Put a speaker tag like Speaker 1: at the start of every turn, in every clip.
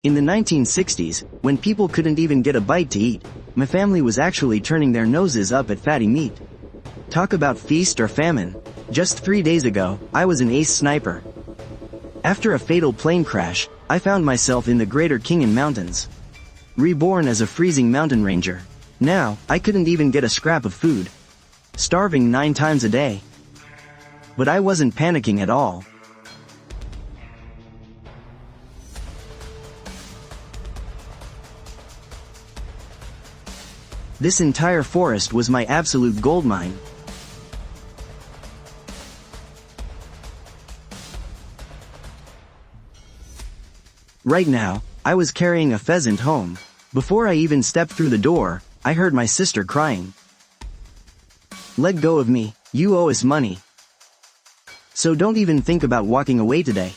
Speaker 1: In the 1960s, when people couldn't even get a bite to eat, my family was actually turning their noses up at fatty meat. Talk about feast or famine. Just 3 days ago, I was an ace sniper. After a fatal plane crash, I found myself in the Greater Kingan Mountains. Reborn as a freezing mountain ranger. Now, I couldn't even get a scrap of food. Starving 9 times a day. But I wasn't panicking at all. This entire forest was my absolute goldmine. Right now, I was carrying a pheasant home. Before I even stepped through the door, I heard my sister crying. "Let go of me, you owe us money. So don't even think about walking away today."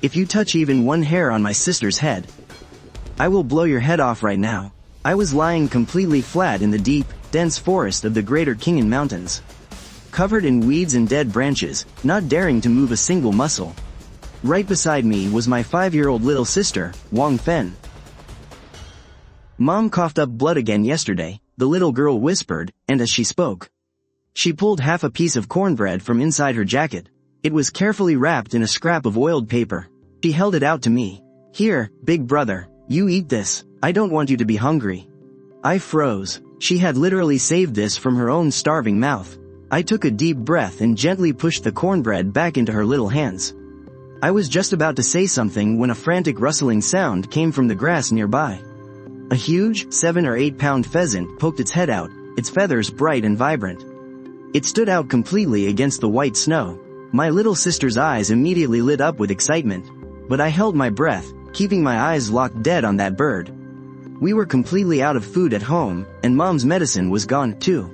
Speaker 1: If you touch even one hair on my sister's head, I will blow your head off right now. I was lying completely flat in the deep, dense forest of the Greater Kingan Mountains. Covered in weeds and dead branches, not daring to move a single muscle. Right beside me was my 5-year-old little sister, Wang Fen. "Mom coughed up blood again yesterday," the little girl whispered, and as she spoke, she pulled half a piece of cornbread from inside her jacket. It was carefully wrapped in a scrap of oiled paper. She held it out to me. "Here, big brother, you eat this. I don't want you to be hungry." I froze. She had literally saved this from her own starving mouth. I took a deep breath and gently pushed the cornbread back into her little hands. I was just about to say something when a frantic rustling sound came from the grass nearby. A huge, 7 or 8 pound pheasant poked its head out, its feathers bright and vibrant. It stood out completely against the white snow. My little sister's eyes immediately lit up with excitement. But I held my breath, keeping my eyes locked dead on that bird. We were completely out of food at home, and Mom's medicine was gone, too.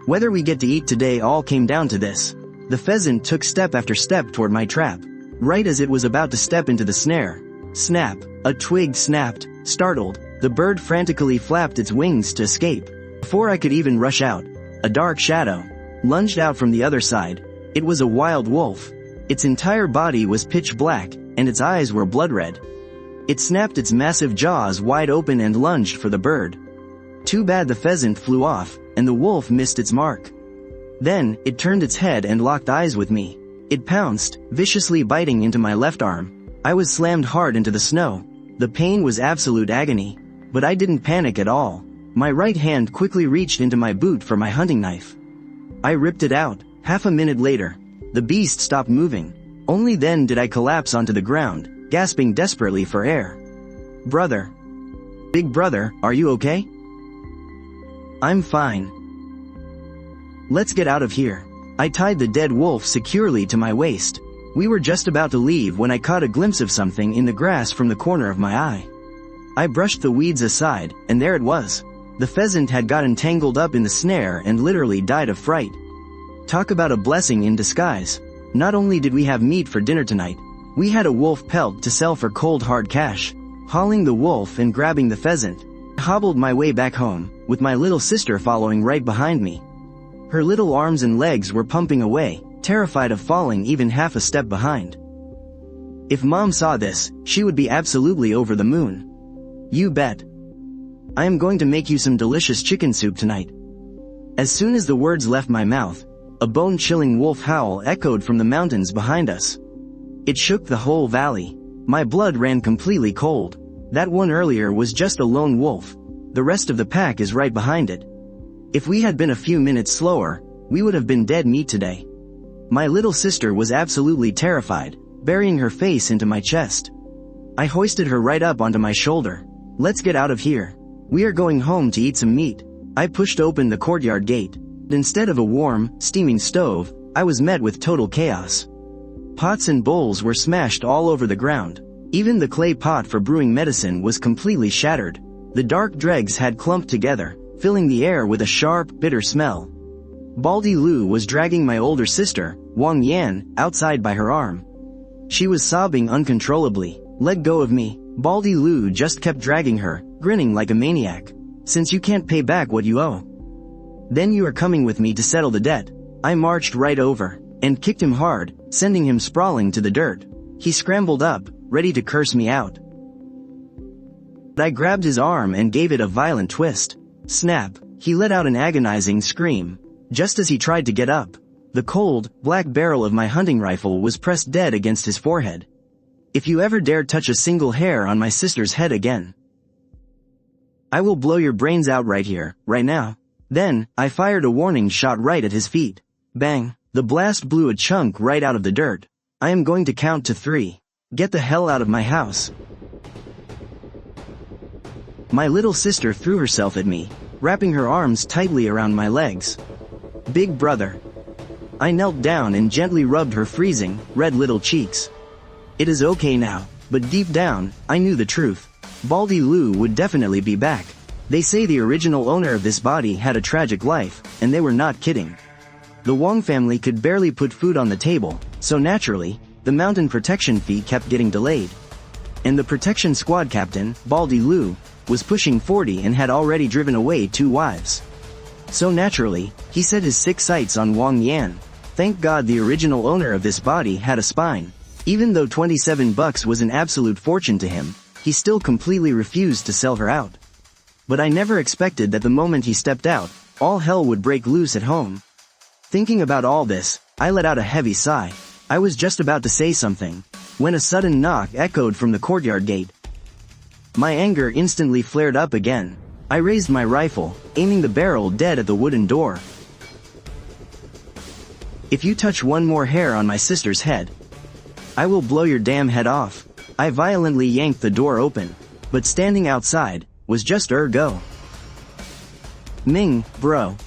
Speaker 1: Whether we get to eat today all came down to this. The pheasant took step after step toward my trap. Right as it was about to step into the snare, snap, a twig snapped. Startled, the bird frantically flapped its wings to escape. Before I could even rush out, a dark shadow lunged out from the other side. It was a wild wolf. Its entire body was pitch black, and its eyes were blood red. It snapped its massive jaws wide open and lunged for the bird. Too bad the pheasant flew off, and the wolf missed its mark. Then, it turned its head and locked eyes with me. It pounced, viciously biting into my left arm. I was slammed hard into the snow. The pain was absolute agony. But I didn't panic at all. My right hand quickly reached into my boot for my hunting knife. I ripped it out. Half a minute later, the beast stopped moving. Only then did I collapse onto the ground, gasping desperately for air. "Brother. Big brother, are you okay?" "I'm fine. Let's get out of here." I tied the dead wolf securely to my waist. We were just about to leave when I caught a glimpse of something in the grass from the corner of my eye. I brushed the weeds aside, and there it was. The pheasant had gotten tangled up in the snare and literally died of fright. Talk about a blessing in disguise. Not only did we have meat for dinner tonight, we had a wolf pelt to sell for cold hard cash. Hauling the wolf and grabbing the pheasant, I hobbled my way back home, with my little sister following right behind me. Her little arms and legs were pumping away, terrified of falling even half a step behind. If Mom saw this, she would be absolutely over the moon. "You bet. I am going to make you some delicious chicken soup tonight." As soon as the words left my mouth, a bone-chilling wolf howl echoed from the mountains behind us. It shook the whole valley. My blood ran completely cold. That one earlier was just a lone wolf. The rest of the pack is right behind it. If we had been a few minutes slower, we would have been dead meat today. My little sister was absolutely terrified, burying her face into my chest. I hoisted her right up onto my shoulder. "Let's get out of here. We are going home to eat some meat." I pushed open the courtyard gate. Instead of a warm, steaming stove, I was met with total chaos. Pots and bowls were smashed all over the ground. Even the clay pot for brewing medicine was completely shattered. The dark dregs had clumped together, filling the air with a sharp, bitter smell. Baldy Lu was dragging my older sister, Wang Yan, outside by her arm. She was sobbing uncontrollably. Let go of me. Baldy Lou just kept dragging her, grinning like a maniac. Since you can't pay back what you owe, then you are coming with me to settle the debt. I marched right over and kicked him hard, sending him sprawling to the dirt. He scrambled up, ready to curse me out. I grabbed his arm and gave it a violent twist. Snap! He let out an agonizing scream. Just as he tried to get up, the cold, black barrel of my hunting rifle was pressed dead against his forehead. If you ever dare touch a single hair on my sister's head again, I will blow your brains out right here, right now. Then, I fired a warning shot right at his feet. Bang! The blast blew a chunk right out of the dirt. I am going to count to 3. Get the hell out of my house. My little sister threw herself at me, wrapping her arms tightly around my legs. Big brother. I knelt down and gently rubbed her freezing, red little cheeks. It is okay now, but deep down, I knew the truth. Baldy Lou would definitely be back. They say the original owner of this body had a tragic life, and they were not kidding. The Wong family could barely put food on the table, so naturally, the mountain protection fee kept getting delayed. And the protection squad captain, Baldy Lou, was pushing 40 and had already driven away 2 wives. So naturally, he set his 6 sights on Wang Yan. Thank God the original owner of this body had a spine. Even though $27 was an absolute fortune to him, he still completely refused to sell her out. But I never expected that the moment he stepped out, all hell would break loose at home. Thinking about all this, I let out a heavy sigh. I was just about to say something, when a sudden knock echoed from the courtyard gate. My anger instantly flared up again. I raised my rifle, aiming the barrel dead at the wooden door. If you touch one more hair on my sister's head, I will blow your damn head off. I violently yanked the door open, but standing outside was just Go. Ming, bro.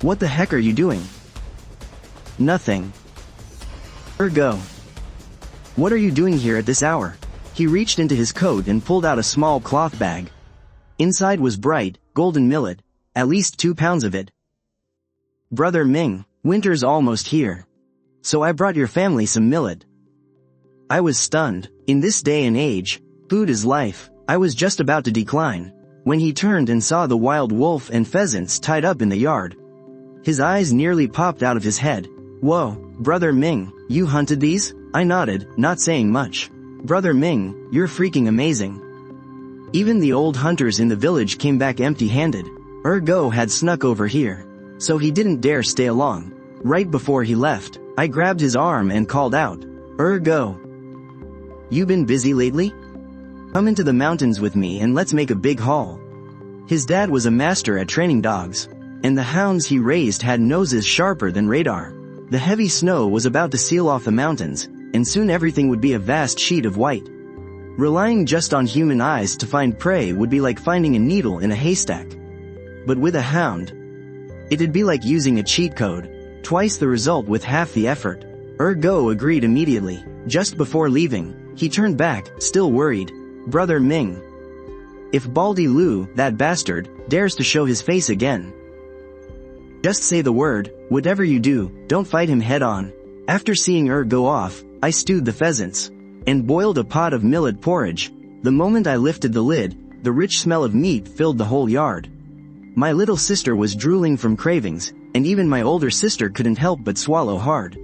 Speaker 1: What the heck are you doing? Nothing. Go. What are you doing here at this hour? He reached into his coat and pulled out a small cloth bag. Inside was bright, golden millet, at least 2 pounds of it. Brother Ming, winter's almost here. So I brought your family some millet. I was stunned. In this day and age, food is life. I was just about to decline, when he turned and saw the wild wolf and pheasants tied up in the yard. His eyes nearly popped out of his head. Whoa, Brother Ming, you hunted these? I nodded, not saying much. Brother Ming, you're freaking amazing. Even the old hunters in the village came back empty-handed. Go had snuck over here, so he didn't dare stay along. Right before he left, I grabbed his arm and called out, Go. You been busy lately? Come into the mountains with me and let's make a big haul. His dad was a master at training dogs, and the hounds he raised had noses sharper than radar. The heavy snow was about to seal off the mountains, and soon everything would be a vast sheet of white. Relying just on human eyes to find prey would be like finding a needle in a haystack. But with a hound, it'd be like using a cheat code, twice the result with half the effort. Go agreed immediately. Just before leaving, he turned back, still worried. Brother Ming. If Baldy Lou, that bastard, dares to show his face again, just say the word. Whatever you do, don't fight him head on. After seeing go off, I stewed the pheasants and boiled a pot of millet porridge. The moment I lifted the lid, the rich smell of meat filled the whole yard. My little sister was drooling from cravings, and even my older sister couldn't help but swallow hard.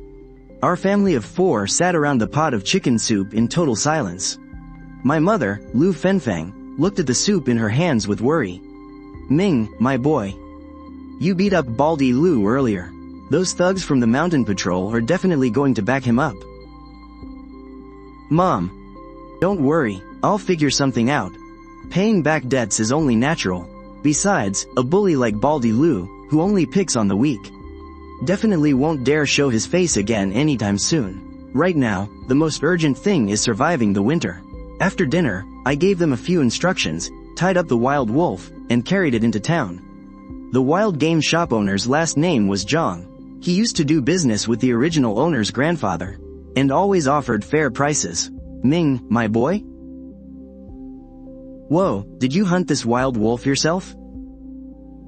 Speaker 1: Our family of 4 sat around the pot of chicken soup in total silence. My mother, Lu Fenfang, looked at the soup in her hands with worry. Ming, my boy. You beat up Baldy Lou earlier. Those thugs from the mountain patrol are definitely going to back him up. Mom. Don't worry, I'll figure something out. Paying back debts is only natural. Besides, a bully like Baldy Lou, who only picks on the weak, definitely won't dare show his face again anytime soon. Right now, the most urgent thing is surviving the winter. After dinner, I gave them a few instructions, tied up the wild wolf, and carried it into town. The wild game shop owner's last name was Zhang. He used to do business with the original owner's grandfather, and always offered fair prices. Ming, my boy? Whoa, did you hunt this wild wolf yourself?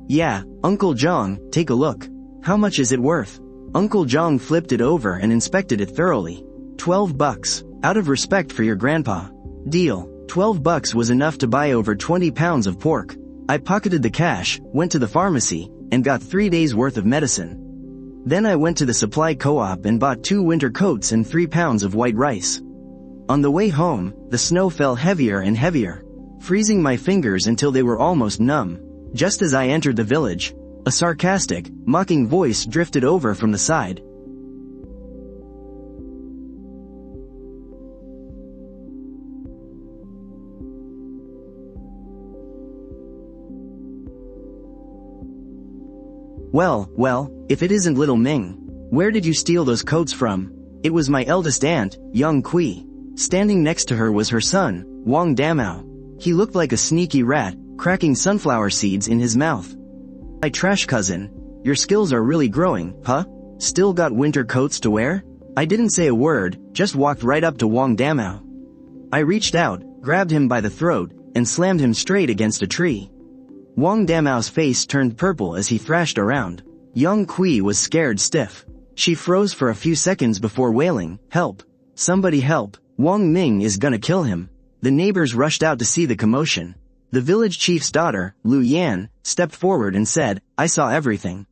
Speaker 1: Yeah, Uncle Zhang, take a look. How much is it worth? Uncle Zhang flipped it over and inspected it thoroughly. $12. Out of respect for your grandpa, Deal. 12 bucks was enough to buy over 20 pounds of pork. I pocketed the cash, went to the pharmacy, and got 3 days worth of medicine. Then I went to the supply co-op and bought 2 winter coats and 3 pounds of white rice. On the way home, the snow fell heavier and heavier, freezing my fingers until they were almost numb. Just as I entered the village, a sarcastic, mocking voice drifted over from the side. Well, if it isn't little Ming. Where did you steal those coats from? It was my eldest aunt, young Kui. Standing next to her was her son, Wang Damao. He looked like a sneaky rat, cracking sunflower seeds in his mouth. My trash cousin, your skills are really growing, huh? Still got winter coats to wear? I didn't say a word, just walked right up to Wang Damao. I reached out, grabbed him by the throat, and slammed him straight against a tree. Wang Damao's face turned purple as he thrashed around. Young Kui was scared stiff. She froze for a few seconds before wailing, "Help! Somebody help! Wang Ming is gonna kill him." The neighbors rushed out to see the commotion. The village chief's daughter, Lu Yan, stepped forward and said, "I saw everything.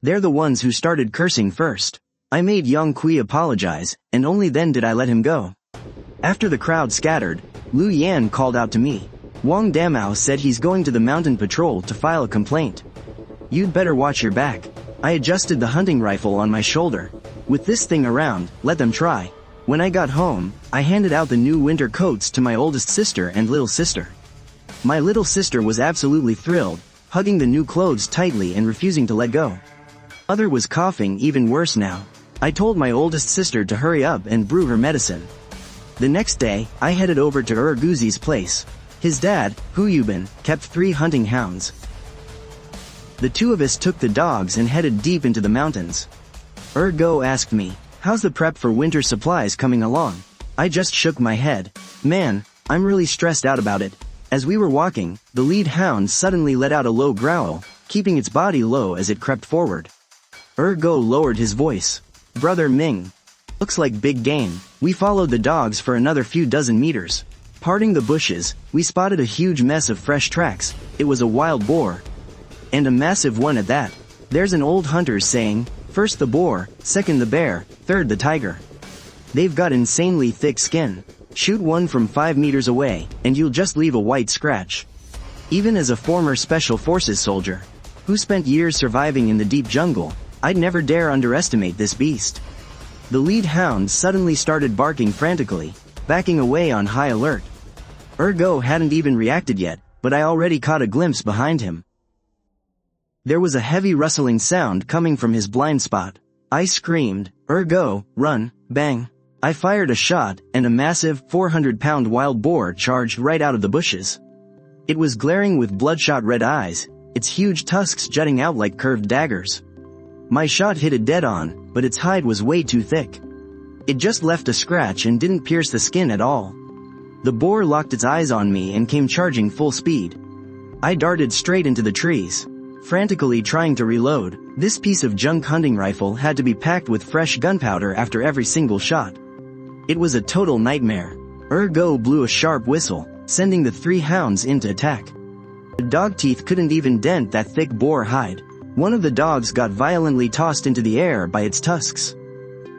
Speaker 1: They're the ones who started cursing first." I made young Kui apologize, and only then did I let him go. After the crowd scattered, Lu Yan called out to me. Wang Damao said he's going to the mountain patrol to file a complaint. You'd better watch your back. I adjusted the hunting rifle on my shoulder. With this thing around, let them try. When I got home, I handed out the new winter coats to my oldest sister and little sister. My little sister was absolutely thrilled, hugging the new clothes tightly and refusing to let go. Mother was coughing even worse now. I told my oldest sister to hurry up and brew her medicine. The next day, I headed over to Guzi's place. His dad, Hu Yubin, kept 3 hunting hounds. The 2 of us took the dogs and headed deep into the mountains. Go asked me, "How's the prep for winter supplies coming along?" I just shook my head. "Man, I'm really stressed out about it." As we were walking, the lead hound suddenly let out a low growl, keeping its body low as it crept forward. Go lowered his voice. "Brother Ming. Looks like big game." We followed the dogs for another few dozen meters. Parting the bushes, we spotted a huge mess of fresh tracks. It was a wild boar. And a massive one at that. There's an old hunter's saying, first the boar, second the bear, third the tiger. They've got insanely thick skin. Shoot one from 5 meters away, and you'll just leave a white scratch. Even as a former Special Forces soldier, who spent years surviving in the deep jungle, I'd never dare underestimate this beast. The lead hound suddenly started barking frantically, backing away on high alert. Go hadn't even reacted yet, but I already caught a glimpse behind him. There was a heavy rustling sound coming from his blind spot. I screamed, "Go, run!" Bang! I fired a shot, and a massive, 400-pound wild boar charged right out of the bushes. It was glaring with bloodshot red eyes, its huge tusks jutting out like curved daggers. My shot hit it dead on, but its hide was way too thick. It just left a scratch and didn't pierce the skin at all. The boar locked its eyes on me and came charging full speed. I darted straight into the trees, frantically trying to reload. This piece of junk hunting rifle had to be packed with fresh gunpowder after every single shot. It was a total nightmare. Go blew a sharp whistle, sending the 3 hounds into attack. The dog teeth couldn't even dent that thick boar hide. One of the dogs got violently tossed into the air by its tusks.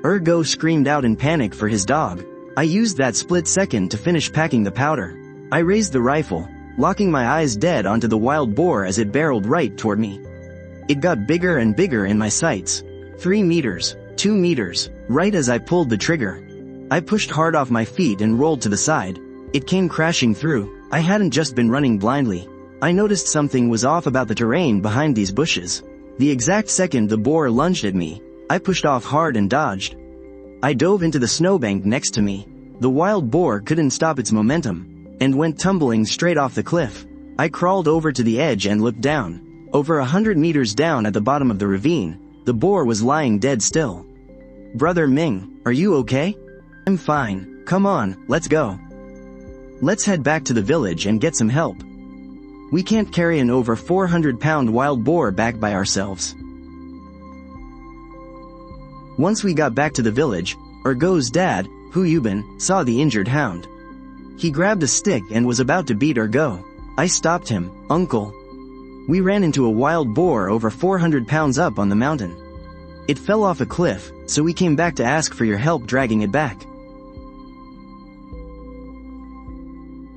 Speaker 1: Go screamed out in panic for his dog. I used that split second to finish packing the powder. I raised the rifle, locking my eyes dead onto the wild boar as it barreled right toward me. It got bigger and bigger in my sights. 3 meters, 2 meters, right as I pulled the trigger. I pushed hard off my feet and rolled to the side. It came crashing through. I hadn't just been running blindly. I noticed something was off about the terrain behind these bushes. The exact second the boar lunged at me, I pushed off hard and dodged. I dove into the snowbank next to me. The wild boar couldn't stop its momentum, and went tumbling straight off the cliff. I crawled over to the edge and looked down. Over 100 meters down at the bottom of the ravine, the boar was lying dead still. "Brother Ming, are you okay?" "I'm fine. Come on, let's go. Let's head back to the village and get some help. We can't carry an over 400-pound wild boar back by ourselves." Once we got back to the village, Go's dad, Hu Yubin, saw the injured hound. He grabbed a stick and was about to beat Ergo. I stopped him. Uncle. We ran into a wild boar over 400 pounds up on the mountain. It fell off a cliff, so we came back to ask for your help dragging it back.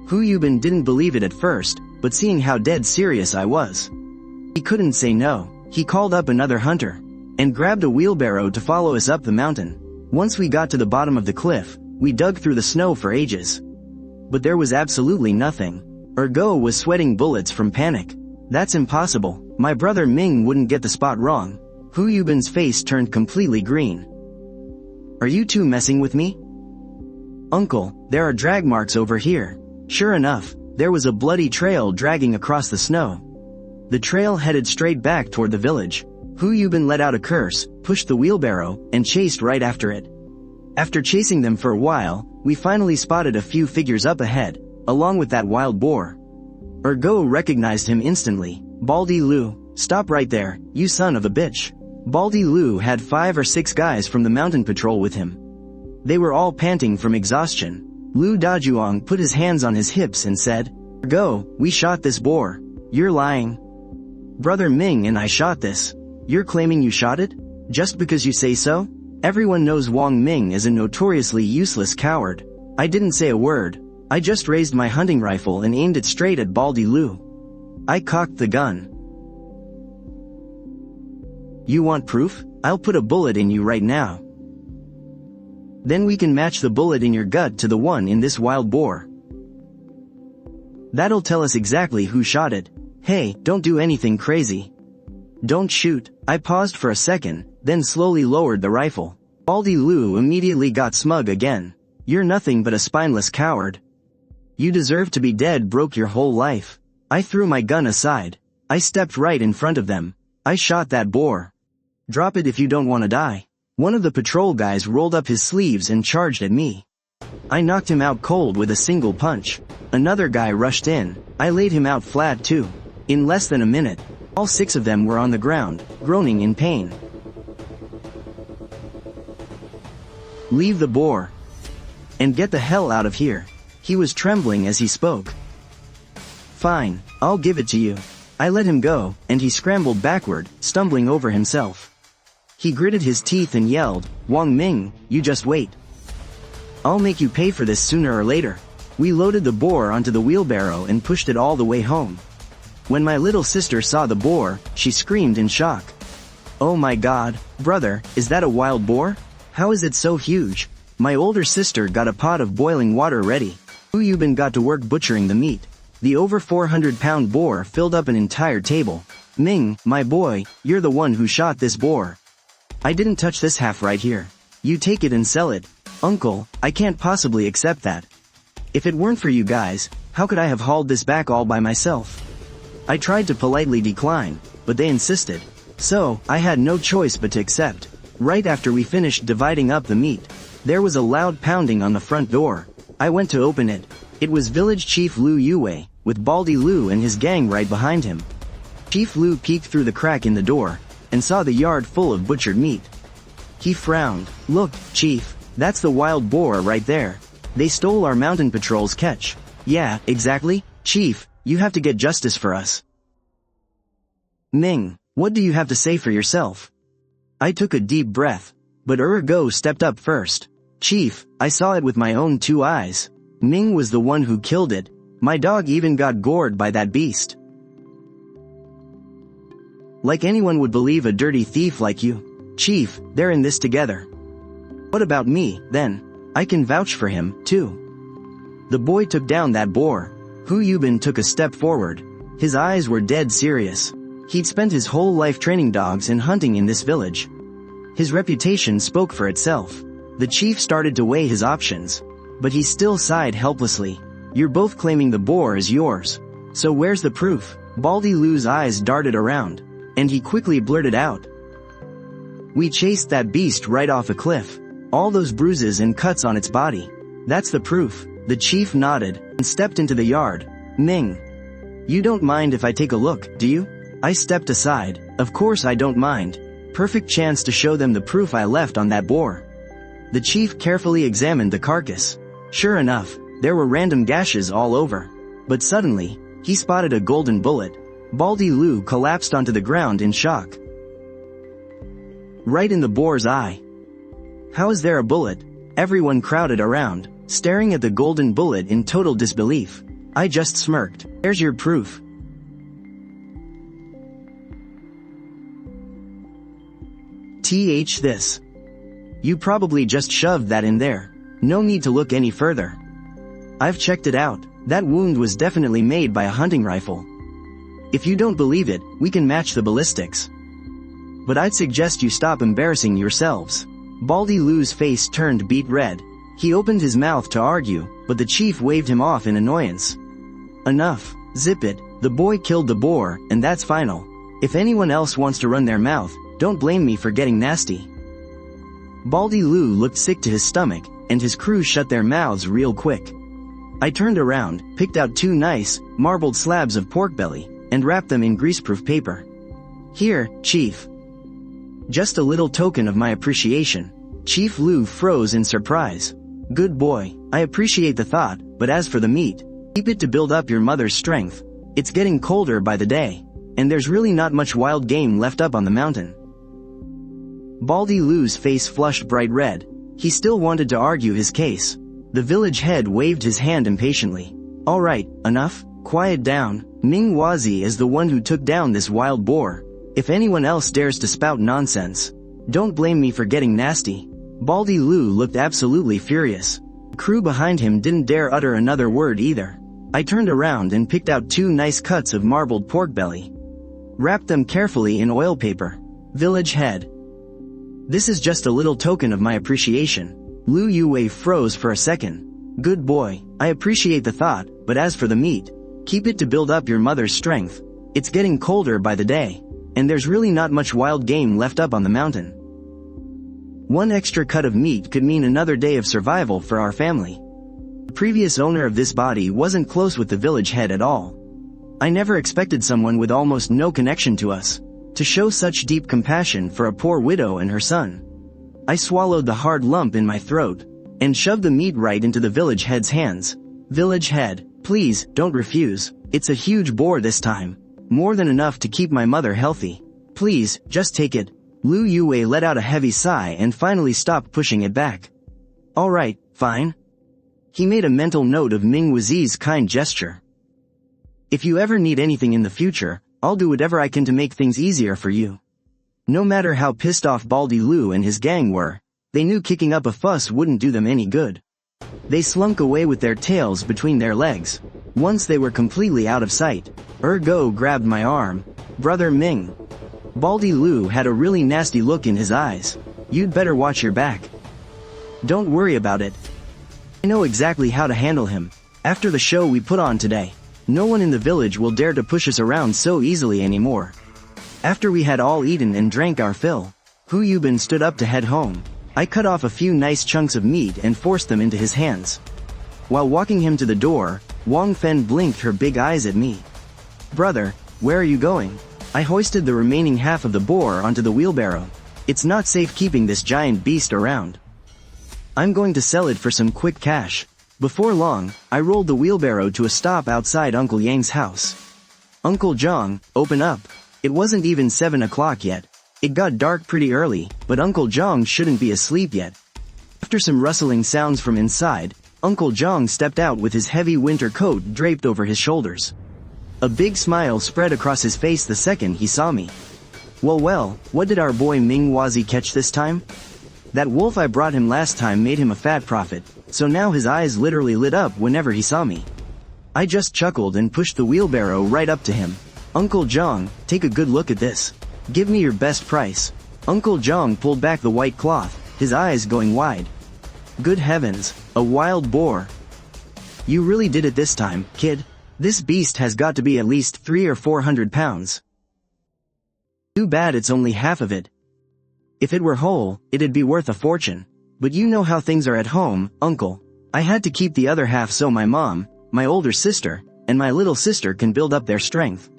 Speaker 1: Hu Yubin didn't believe it at first, but seeing how dead serious I was, he couldn't say no. He called up another hunter and grabbed a wheelbarrow to follow us up the mountain. Once we got to the bottom of the cliff, we dug through the snow for ages. But there was absolutely nothing. Ergo was sweating bullets from panic. That's impossible. My brother Ming wouldn't get the spot wrong. Hu Yubin's face turned completely green. Are you two messing with me? Uncle, there are drag marks over here. Sure enough, there was a bloody trail dragging across the snow. The trail headed straight back toward the village. Hu Yubin let out a curse, pushed the wheelbarrow, and chased right after it. After chasing them for a while, we finally spotted a few figures up ahead, along with that wild boar. Ergo recognized him instantly. Baldy Lu, stop right there, you son of a bitch. Baldy Lu had 5 or 6 guys from the mountain patrol with him. They were all panting from exhaustion. Lu Dajuang put his hands on his hips and said, Ergo, we shot this boar. You're lying. Brother Ming and I shot this. You're claiming you shot it? Just because you say so? Everyone knows Wang Ming is a notoriously useless coward. I didn't say a word. I just raised my hunting rifle and aimed it straight at Baldy Lu. I cocked the gun. You want proof? I'll put a bullet in you right now. Then we can match the bullet in your gut to the one in this wild boar. That'll tell us exactly who shot it. Hey, don't do anything crazy. Don't shoot. I paused for a second, then slowly lowered the rifle. Baldy Lu immediately got smug again. You're nothing but a spineless coward. You deserve to be dead broke your whole life. I threw my gun aside. I stepped right in front of them. I shot that boar. Drop it if you don't want to die. One of the patrol guys rolled up his sleeves and charged at me. I knocked him out cold with a single punch. Another guy rushed in. I laid him out flat too. In less than a minute, all 6 of them were on the ground, groaning in pain. Leave the boar. And get the hell out of here. He was trembling as he spoke. Fine, I'll give it to you. I let him go, and he scrambled backward, stumbling over himself. He gritted his teeth and yelled, Wang Ming, you just wait. I'll make you pay for this sooner or later. We loaded the boar onto the wheelbarrow and pushed it all the way home. When my little sister saw the boar, she screamed in shock. Oh my god, brother, is that a wild boar? How is it so huge? My older sister got a pot of boiling water ready. Hu Yubin got to work butchering the meat. The over 400-pound boar filled up an entire table. Ming, my boy, you're the one who shot this boar. I didn't touch this half right here. You take it and sell it. Uncle, I can't possibly accept that. If it weren't for you guys, how could I have hauled this back all by myself? I tried to politely decline, but they insisted. So, I had no choice but to accept. Right after we finished dividing up the meat, there was a loud pounding on the front door. I went to open it. It was Village Chief Lu Yue, with Baldy Lu and his gang right behind him. Chief Lu peeked through the crack in the door, and saw the yard full of butchered meat. He frowned. Look, Chief, that's the wild boar right there. They stole our mountain patrol's catch. Yeah, exactly. Chief, you have to get justice for us. Ming, what do you have to say for yourself? I took a deep breath, but Ergo stepped up first. Chief, I saw it with my own 2 eyes. Ming was the one who killed it. My dog even got gored by that beast. Like anyone would believe a dirty thief like you. Chief, they're in this together. What about me, then? I can vouch for him, too. The boy took down that boar. Hu Yubin took a step forward. His eyes were dead serious. He'd spent his whole life training dogs and hunting in this village. His reputation spoke for itself. The chief started to weigh his options, but he still sighed helplessly. You're both claiming the boar is yours. So where's the proof? Baldy Lu's eyes darted around, and he quickly blurted out. We chased that beast right off a cliff. All those bruises and cuts on its body. That's the proof. The chief nodded, and stepped into the yard. Ming. You don't mind if I take a look, do you? I stepped aside. Of course I don't mind. Perfect chance to show them the proof I left on that boar. The chief carefully examined the carcass. Sure enough, There were random gashes all over. But suddenly, he spotted a golden bullet. Baldy Lou collapsed onto the ground in shock. Right in the boar's eye. How is there a bullet? Everyone crowded around, staring at the golden bullet in total disbelief. I just smirked. There's your proof. This. You probably just shoved that in there. No need to look any further. I've checked it out. That wound was definitely made by a hunting rifle. If you don't believe it, we can match the ballistics. But I'd suggest you stop embarrassing yourselves. Baldy Lou's face turned beet red. He opened his mouth to argue, but the chief waved him off in annoyance. Enough. Zip it. The boy killed the boar, and that's final. If anyone else wants to run their mouth, don't blame me for getting nasty. Baldy Lou looked sick to his stomach, and his crew shut their mouths real quick. I turned around, picked out 2 nice, marbled slabs of pork belly, and wrapped them in greaseproof paper. Here, Chief. Just a little token of my appreciation. Chief Lou froze in surprise. Good boy, I appreciate the thought, but as for the meat, keep it to build up your mother's strength. It's getting colder by the day, and there's really not much wild game left up on the mountain. Baldy Lou's face flushed bright red. He still wanted to argue his case. The village head waved his hand impatiently. All right, enough, quiet down. Ming Wazi is the one who took down this wild boar. If anyone else dares to spout nonsense, don't blame me for getting nasty. Baldy Lou looked absolutely furious. The crew behind him didn't dare utter another word either. I turned around and picked out 2 nice cuts of marbled pork belly. Wrapped them carefully in oil paper. Village head. This is just a little token of my appreciation. Lu Yue froze for a second. Good boy, I appreciate the thought, but as for the meat, keep it to build up your mother's strength. It's getting colder by the day, and there's really not much wild game left up on the mountain. 1 extra cut of meat could mean another day of survival for our family. The previous owner of this body wasn't close with the village head at all. I never expected someone with almost no connection to us to show such deep compassion for a poor widow and her son. I swallowed the hard lump in my throat and shoved the meat right into the village head's hands. Village head, please, don't refuse. It's a huge boar this time. More than enough to keep my mother healthy. Please, just take it. Lu Yue let out a heavy sigh and finally stopped pushing it back. All right, fine. He made a mental note of Ming Wuzi's kind gesture. If you ever need anything in the future, I'll do whatever I can to make things easier for you. No matter how pissed off Baldy Lou and his gang were, they knew kicking up a fuss wouldn't do them any good. They slunk away with their tails between their legs. Once they were completely out of sight, Ergo grabbed my arm. Brother Ming. Baldy Lou had a really nasty look in his eyes. You'd better watch your back. Don't worry about it. I know exactly how to handle him. After the show we put on today, no one in the village will dare to push us around so easily anymore. After we had all eaten and drank our fill, Hu Yubin stood up to head home. I cut off a few nice chunks of meat and forced them into his hands. While walking him to the door, Wang Fen blinked her big eyes at me. Brother, where are you going? I hoisted the remaining half of the boar onto the wheelbarrow. It's not safe keeping this giant beast around. I'm going to sell it for some quick cash. Before long, I rolled the wheelbarrow to a stop outside Uncle Yang's house. Uncle Zhang, open up. It wasn't even 7 o'clock yet. It got dark pretty early, but Uncle Zhang shouldn't be asleep yet. After some rustling sounds from inside, Uncle Zhang stepped out with his heavy winter coat draped over his shoulders. A big smile spread across his face the second he saw me. Well, what did our boy Ming Wazi catch this time? That wolf I brought him last time made him a fat profit, so now his eyes literally lit up whenever he saw me. I just chuckled and pushed the wheelbarrow right up to him. Uncle Zhang, take a good look at this. Give me your best price. Uncle Zhang pulled back the white cloth, his eyes going wide. Good heavens, a wild boar. You really did it this time, kid. This beast has got to be at least 300 or 400 pounds. Too bad it's only half of it. If it were whole, it'd be worth a fortune. But you know how things are at home, uncle. I had to keep the other half so my mom, my older sister, and my little sister can build up their strength.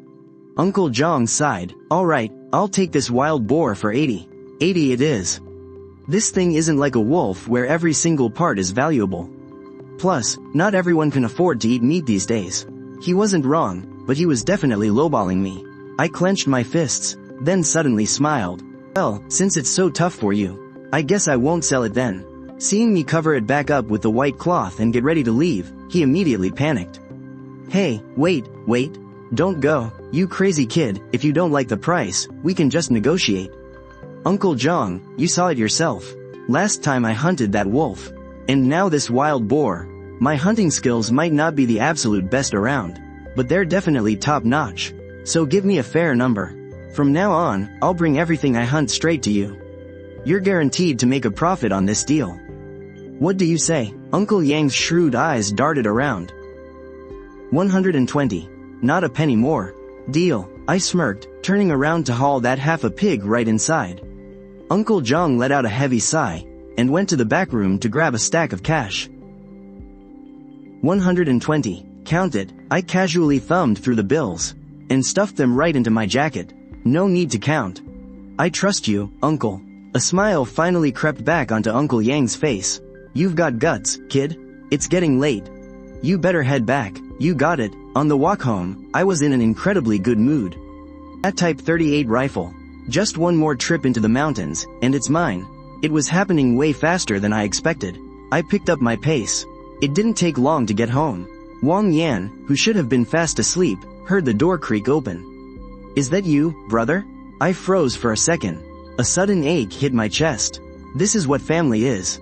Speaker 1: Uncle Zhang sighed. All right, I'll take this wild boar for 80. 80 it is. This thing isn't like a wolf where every single part is valuable. Plus, not everyone can afford to eat meat these days. He wasn't wrong, but he was definitely lowballing me. I clenched my fists, then suddenly smiled. Well, since it's so tough for you, I guess I won't sell it then. Seeing me cover it back up with the white cloth and get ready to leave, he immediately panicked. Hey, wait, don't go, you crazy kid, if you don't like the price, we can just negotiate. Uncle Jong, you saw it yourself. Last time I hunted that wolf. And now this wild boar. My hunting skills might not be the absolute best around, but they're definitely top-notch. So give me a fair number. From now on, I'll bring everything I hunt straight to you. You're guaranteed to make a profit on this deal. What do you say? Uncle Yang's shrewd eyes darted around. 120. Not a penny more. Deal, I smirked, turning around to haul that half a pig right inside. Uncle Jong let out a heavy sigh, and went to the back room to grab a stack of cash. 120. Count it. I casually thumbed through the bills, and stuffed them right into my jacket. No need to count. I trust you, uncle. A smile finally crept back onto Uncle Yang's face. You've got guts, kid. It's getting late. You better head back. You got it. On the walk home, I was in an incredibly good mood. That Type 38 rifle. Just one more trip into the mountains, and it's mine. It was happening way faster than I expected. I picked up my pace. It didn't take long to get home. Wang Yan, who should have been fast asleep, heard the door creak open. Is that you, brother? I froze for a second. A sudden ache hit my chest. This is what family is.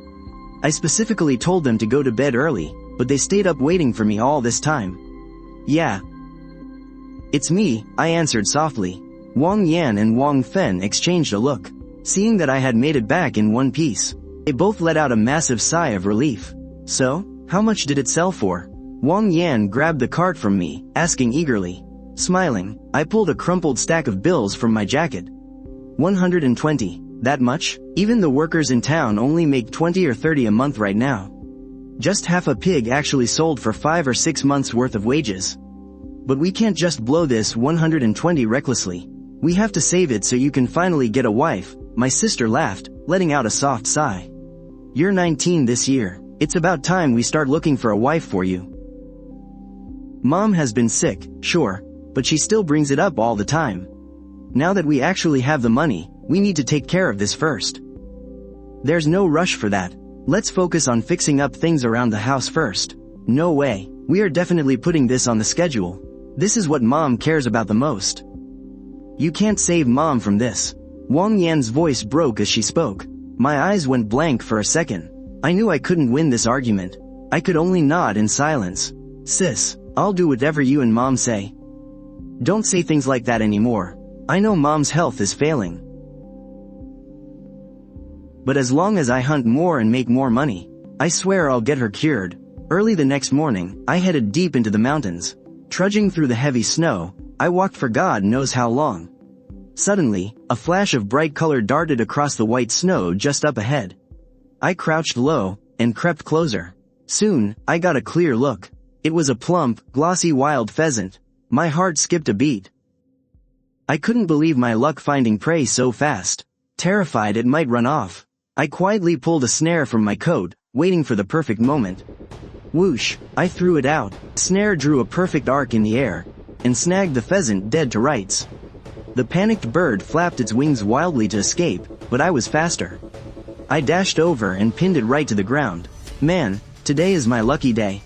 Speaker 1: I specifically told them to go to bed early, but they stayed up waiting for me all this time. Yeah. It's me, I answered softly. Wang Yan and Wang Fen exchanged a look. Seeing that I had made it back in one piece, they both let out a massive sigh of relief. So, how much did it sell for? Wang Yan grabbed the cart from me, asking eagerly. Smiling, I pulled a crumpled stack of bills from my jacket. 120. That much? Even the workers in town only make 20 or 30 a month right now. Just half a pig actually sold for 5 or 6 months worth of wages. But we can't just blow this 120 recklessly. We have to save it so you can finally get a wife. My sister laughed, letting out a soft sigh. You're 19 this year. It's about time we start looking for a wife for you. Mom has been sick, sure, but she still brings it up all the time. Now that we actually have the money, we need to take care of this first. There's no rush for that. Let's focus on fixing up things around the house first. No way. We are definitely putting this on the schedule. This is what Mom cares about the most. You can't save Mom from this. Wang Yan's voice broke as she spoke. My eyes went blank for a second. I knew I couldn't win this argument. I could only nod in silence. Sis, I'll do whatever you and Mom say. Don't say things like that anymore. I know Mom's health is failing. But as long as I hunt more and make more money, I swear I'll get her cured. Early the next morning, I headed deep into the mountains. Trudging through the heavy snow, I walked for God knows how long. Suddenly, a flash of bright color darted across the white snow just up ahead. I crouched low, and crept closer. Soon, I got a clear look. It was a plump, glossy wild pheasant. My heart skipped a beat. I couldn't believe my luck finding prey so fast. Terrified it might run off, I quietly pulled a snare from my coat, waiting for the perfect moment. Whoosh, I threw it out. Snare drew a perfect arc in the air, and snagged the pheasant dead to rights. The panicked bird flapped its wings wildly to escape, but I was faster. I dashed over and pinned it right to the ground. Man, today is my lucky day.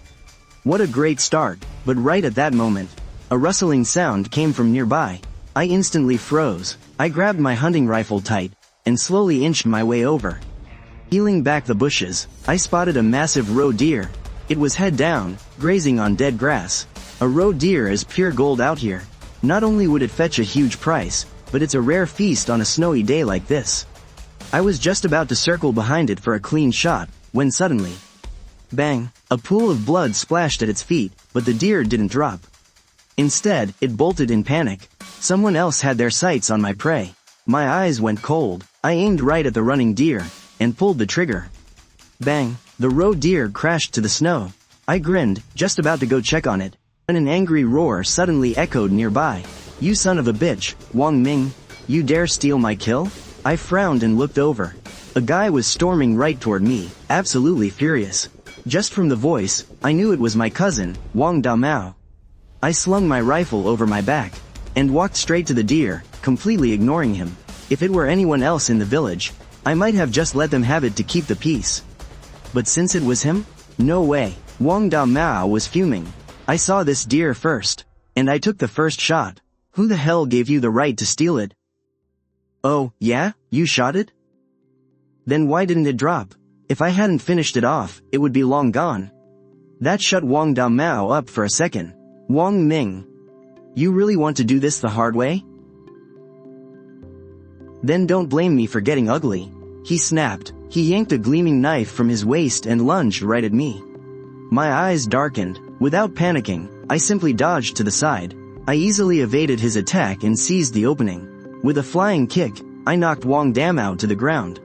Speaker 1: What a great start, but right at that moment, a rustling sound came from nearby. I instantly froze. I grabbed my hunting rifle tight, and slowly inched my way over. Peeling back the bushes, I spotted a massive roe deer. It was head down, grazing on dead grass. A roe deer is pure gold out here. Not only would it fetch a huge price, but it's a rare feast on a snowy day like this. I was just about to circle behind it for a clean shot, when suddenly, bang, a pool of blood splashed at its feet, but the deer didn't drop. Instead, it bolted in panic. Someone else had their sights on my prey. My eyes went cold. I aimed right at the running deer, and pulled the trigger. Bang, the roe deer crashed to the snow. I grinned, just about to go check on it, when an angry roar suddenly echoed nearby. You son of a bitch, Wang Ming, you dare steal my kill? I frowned and looked over. A guy was storming right toward me, absolutely furious. Just from the voice, I knew it was my cousin, Wang Damao. I slung my rifle over my back and walked straight to the deer, completely ignoring him. If it were anyone else in the village, I might have just let them have it to keep the peace. But since it was him, no way. Wang Damao was fuming. I saw this deer first, and I took the first shot. Who the hell gave you the right to steal it? Oh, yeah? You shot it? Then why didn't it drop? If I hadn't finished it off, it would be long gone. That shut Wang Damao up for a second. Wang Ming. You really want to do this the hard way? Then don't blame me for getting ugly. He snapped. He yanked a gleaming knife from his waist and lunged right at me. My eyes darkened. Without panicking, I simply dodged to the side. I easily evaded his attack and seized the opening. With a flying kick, I knocked Wang Damao to the ground.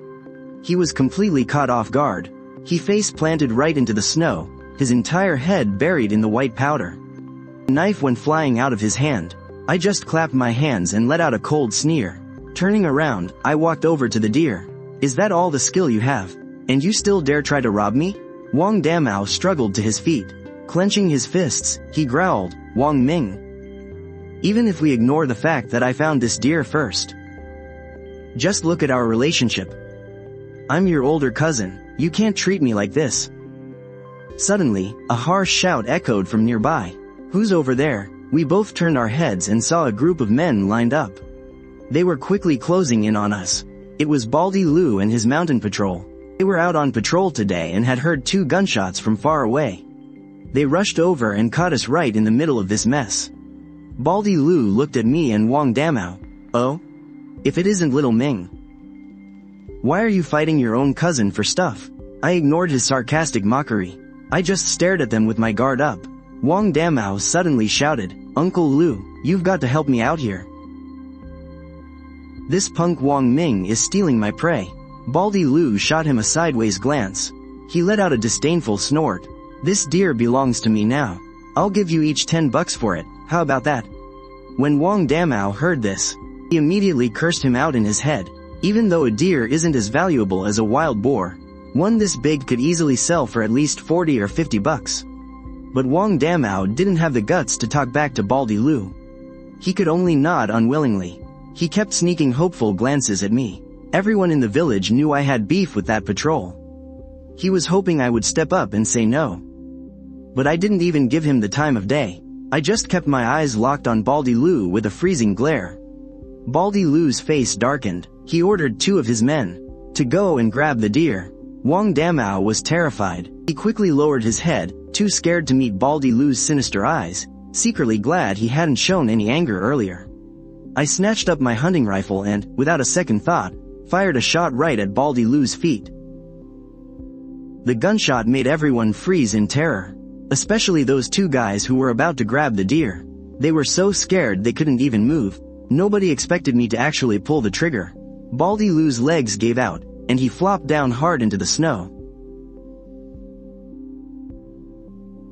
Speaker 1: He was completely caught off guard. He face planted right into the snow, his entire head buried in the white powder. The knife went flying out of his hand. I just clapped my hands and let out a cold sneer. Turning around, I walked over to the deer. Is that all the skill you have? And you still dare try to rob me? Wang Damao struggled to his feet. Clenching his fists, he growled, Wang Ming. Even if we ignore the fact that I found this deer first. Just look at our relationship. I'm your older cousin, you can't treat me like this. Suddenly, a harsh shout echoed from nearby. Who's over there? We both turned our heads and saw a group of men lined up. They were quickly closing in on us. It was Baldy Lu and his mountain patrol. They were out on patrol today and had heard 2 gunshots from far away. They rushed over and caught us right in the middle of this mess. Baldy Lu looked at me and Wang Damao. Oh? If it isn't Little Ming. Why are you fighting your own cousin for stuff? I ignored his sarcastic mockery. I just stared at them with my guard up. Wang Damao suddenly shouted, Uncle Lu, you've got to help me out here. This punk Wang Ming is stealing my prey. Baldy Lu shot him a sideways glance. He let out a disdainful snort. This deer belongs to me now. I'll give you each $10 for it, how about that? When Wang Damao heard this, he immediately cursed him out in his head. Even though a deer isn't as valuable as a wild boar, one this big could easily sell for at least $40 or $50. But Wang Damao didn't have the guts to talk back to Baldy Lu. He could only nod unwillingly. He kept sneaking hopeful glances at me. Everyone in the village knew I had beef with that patrol. He was hoping I would step up and say no. But I didn't even give him the time of day. I just kept my eyes locked on Baldy Lu with a freezing glare. Baldy Lu's face darkened. He ordered 2 of his men to go and grab the deer. Wang Damao was terrified. He quickly lowered his head, too scared to meet Baldy Lu's sinister eyes, secretly glad he hadn't shown any anger earlier. I snatched up my hunting rifle and, without a second thought, fired a shot right at Baldy Lu's feet. The gunshot made everyone freeze in terror, especially those 2 guys who were about to grab the deer. They were so scared they couldn't even move. Nobody expected me to actually pull the trigger. Baldy Lu's legs gave out, and he flopped down hard into the snow.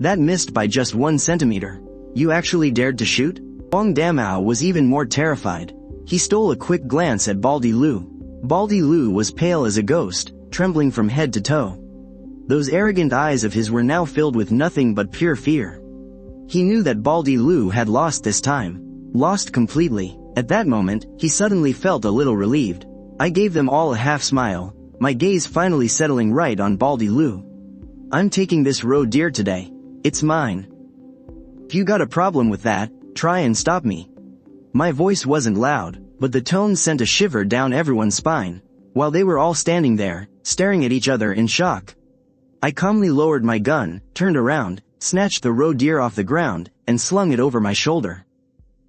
Speaker 1: That missed by just 1 centimeter. You actually dared to shoot? Wang Damao was even more terrified. He stole a quick glance at Baldy Lu. Baldy Lu was pale as a ghost, trembling from head to toe. Those arrogant eyes of his were now filled with nothing but pure fear. He knew that Baldy Lu had lost this time. Lost completely. At that moment, he suddenly felt a little relieved. I gave them all a half smile, my gaze finally settling right on Baldy Lu. I'm taking this roe deer today. It's mine. If you got a problem with that, try and stop me. My voice wasn't loud, but the tone sent a shiver down everyone's spine, while they were all standing there, staring at each other in shock. I calmly lowered my gun, turned around, snatched the roe deer off the ground, and slung it over my shoulder.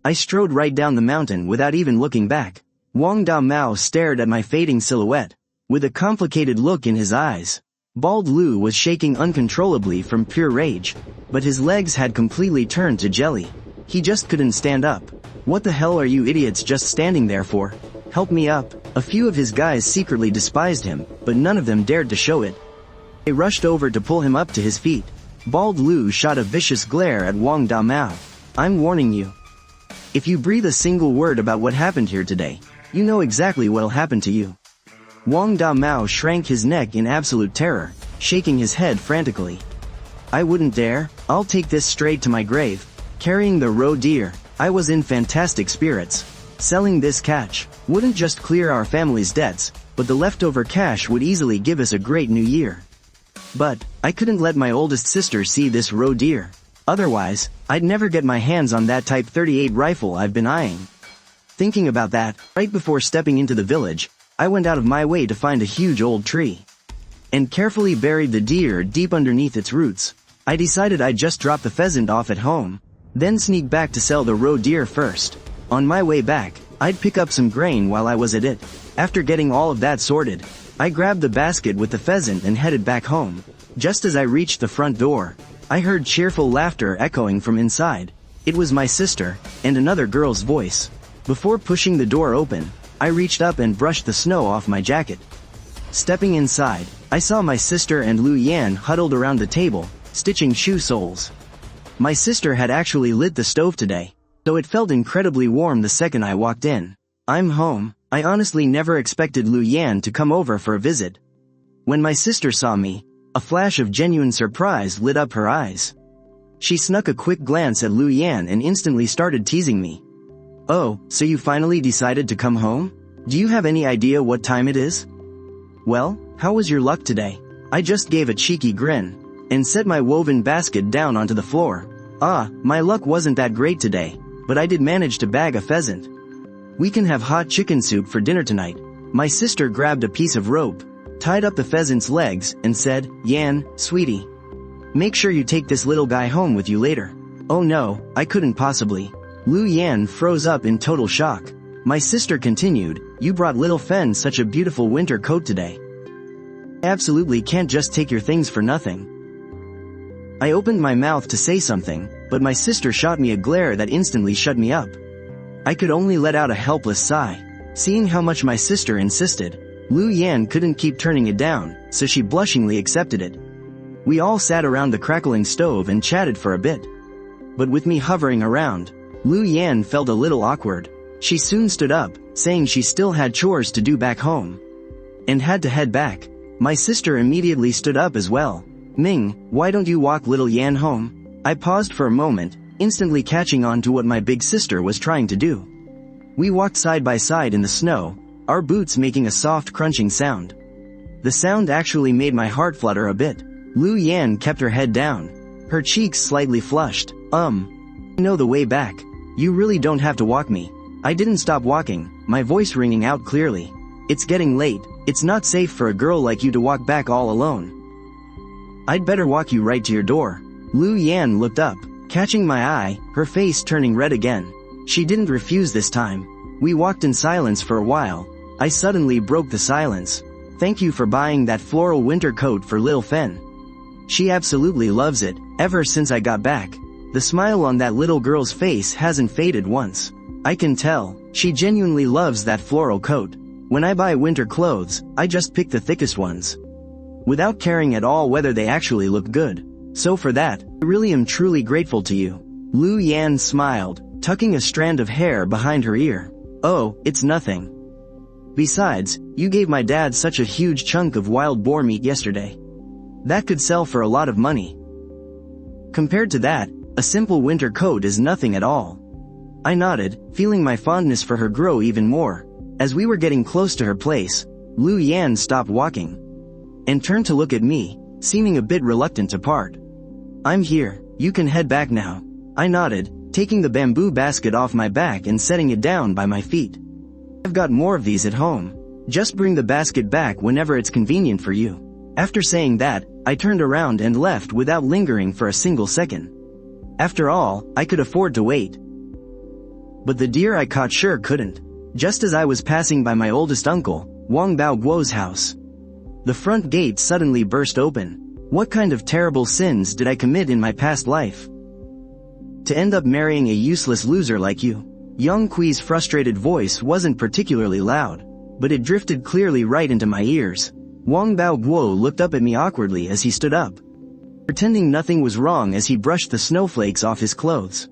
Speaker 1: I strode right down the mountain without even looking back. Wang Damao stared at my fading silhouette, with a complicated look in his eyes. Bald Lu was shaking uncontrollably from pure rage, but his legs had completely turned to jelly. He just couldn't stand up. What the hell are you idiots just standing there for? Help me up. A few of his guys secretly despised him, but none of them dared to show it. They rushed over to pull him up to his feet. Bald Lu shot a vicious glare at Wang Damao. I'm warning you. If you breathe a single word about what happened here today, you know exactly what'll happen to you. Wang Damao shrank his neck in absolute terror, shaking his head frantically. I wouldn't dare. I'll take this straight to my grave. Carrying the roe deer, I was in fantastic spirits. Selling this catch wouldn't just clear our family's debts, but the leftover cash would easily give us a great new year. But I couldn't let my oldest sister see this roe deer. Otherwise, I'd never get my hands on that Type 38 rifle I've been eyeing. Thinking about that, right before stepping into the village, I went out of my way to find a huge old tree and carefully buried the deer deep underneath its roots. I decided I'd just drop the pheasant off at home, then sneak back to sell the roe deer first. On my way back, I'd pick up some grain while I was at it. After getting all of that sorted, I grabbed the basket with the pheasant and headed back home. Just as I reached the front door, I heard cheerful laughter echoing from inside. It was my sister, and another girl's voice. Before pushing the door open, I reached up and brushed the snow off my jacket. Stepping inside, I saw my sister and Lu Yan huddled around the table, stitching shoe soles. My sister had actually lit the stove today, so it felt incredibly warm the second I walked in. I'm home. I honestly never expected Lu Yan to come over for a visit. When my sister saw me, a flash of genuine surprise lit up her eyes. She snuck a quick glance at Lu Yan and instantly started teasing me. "Oh, so you finally decided to come home? Do you have any idea what time it is?" "Well, how was your luck today?" I just gave a cheeky grin and set my woven basket down onto the floor. My luck wasn't that great today, but I did manage to bag a pheasant. "We can have hot chicken soup for dinner tonight." My sister grabbed a piece of rope, tied up the pheasant's legs, and said, "Yan, sweetie, make sure you take this little guy home with you later." "Oh no, I couldn't possibly." Lu Yan froze up in total shock. My sister continued, "You brought little Fen such a beautiful winter coat today. I absolutely can't just take your things for nothing." I opened my mouth to say something, but my sister shot me a glare that instantly shut me up. I could only let out a helpless sigh. Seeing how much my sister insisted, Lu Yan couldn't keep turning it down, so she blushingly accepted it. We all sat around the crackling stove and chatted for a bit. But with me hovering around, Lu Yan felt a little awkward. She soon stood up, saying she still had chores to do back home and had to head back. My sister immediately stood up as well. "Ming, why don't you walk little Yan home?" I paused for a moment, instantly catching on to what my big sister was trying to do. We walked side by side in the snow, our boots making a soft crunching sound. The sound actually made my heart flutter a bit. Lu Yan kept her head down, her cheeks slightly flushed. I know the way back. You really don't have to walk me." I didn't stop walking, my voice ringing out clearly. "It's getting late. It's not safe for a girl like you to walk back all alone. I'd better walk you right to your door." Lu Yan looked up, catching my eye, her face turning red again. She didn't refuse this time. We walked in silence for a while. I suddenly broke the silence. "Thank you for buying that floral winter coat for Lil Fen. She absolutely loves it, ever since I got back." The smile on that little girl's face hasn't faded once. I can tell, she genuinely loves that floral coat. When I buy winter clothes, I just pick the thickest ones, without caring at all whether they actually look good. So for that, I really am truly grateful to you. Lu Yan smiled, tucking a strand of hair behind her ear. "Oh, it's nothing. Besides, you gave my dad such a huge chunk of wild boar meat yesterday. That could sell for a lot of money. Compared to that, a simple winter coat is nothing at all." I nodded, feeling my fondness for her grow even more. As we were getting close to her place, Lu Yan stopped walking and turned to look at me, seeming a bit reluctant to part. "I'm here, you can head back now." I nodded, taking the bamboo basket off my back and setting it down by my feet. "I've got more of these at home. Just bring the basket back whenever it's convenient for you." After saying that, I turned around and left without lingering for a single second. After all, I could afford to wait. But the deer I caught sure couldn't. Just as I was passing by my oldest uncle, Wang Bao Guo's house, the front gate suddenly burst open. What kind of terrible sins did I commit in my past life to end up marrying a useless loser like you? Yang Kui's frustrated voice wasn't particularly loud, but it drifted clearly right into my ears. Wang Bao Guo looked up at me awkwardly as he stood up, pretending nothing was wrong as he brushed the snowflakes off his clothes.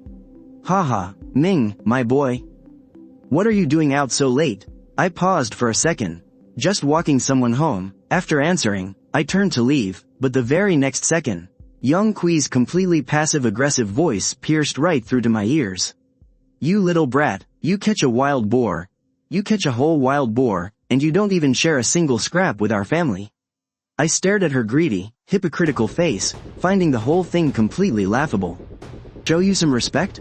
Speaker 1: "Haha, Ming, my boy. What are you doing out so late?" I paused for a second, just walking someone home. After answering, I turned to leave, but the very next second, Young Kui's completely passive-aggressive voice pierced right through to my ears. You little brat, you catch a wild boar. You catch a whole wild boar, and you don't even share a single scrap with our family. I stared at her greedy, hypocritical face, finding the whole thing completely laughable. Show you some respect?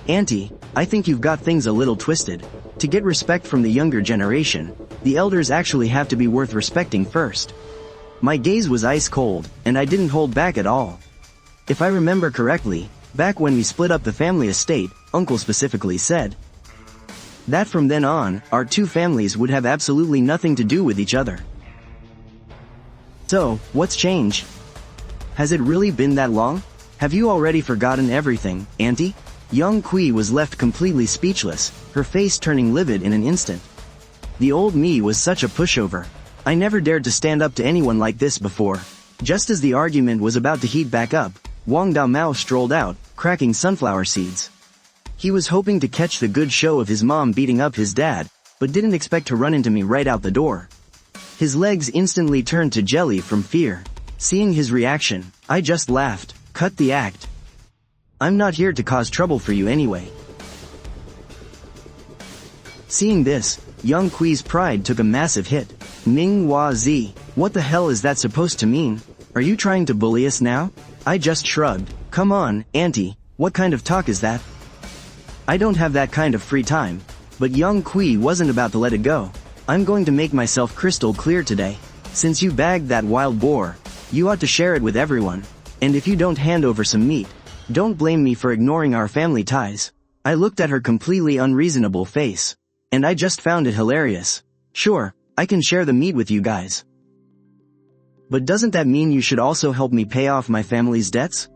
Speaker 1: Auntie, I think you've got things a little twisted. To get respect from the younger generation, the elders actually have to be worth respecting first. My gaze was ice cold, and I didn't hold back at all. If I remember correctly, back when we split up the family estate, Uncle specifically said that from then on, our two families would have absolutely nothing to do with each other. So, what's changed? Has it really been that long? Have you already forgotten everything, Auntie? Young Kui was left completely speechless, her face turning livid in an instant. The old me was such a pushover. I never dared to stand up to anyone like this before. Just as the argument was about to heat back up, Wang Daomao strolled out, cracking sunflower seeds. He was hoping to catch the good show of his mom beating up his dad, but didn't expect to run into me right out the door. His legs instantly turned to jelly from fear. Seeing his reaction, I just laughed. Cut the act. I'm not here to cause trouble for you anyway. Seeing this, Young Kui's pride took a massive hit. Manhwa Z. What the hell is that supposed to mean? Are you trying to bully us now? I just shrugged. Come on, Auntie, what kind of talk is that? I don't have that kind of free time. But Young Kui wasn't about to let it go. I'm going to make myself crystal clear today. Since you bagged that wild boar, you ought to share it with everyone. And if you don't hand over some meat, don't blame me for ignoring our family ties. I looked at her completely unreasonable face. And I just found it hilarious. Sure, I can share the meat with you guys. But doesn't that mean you should also help me pay off my family's debts?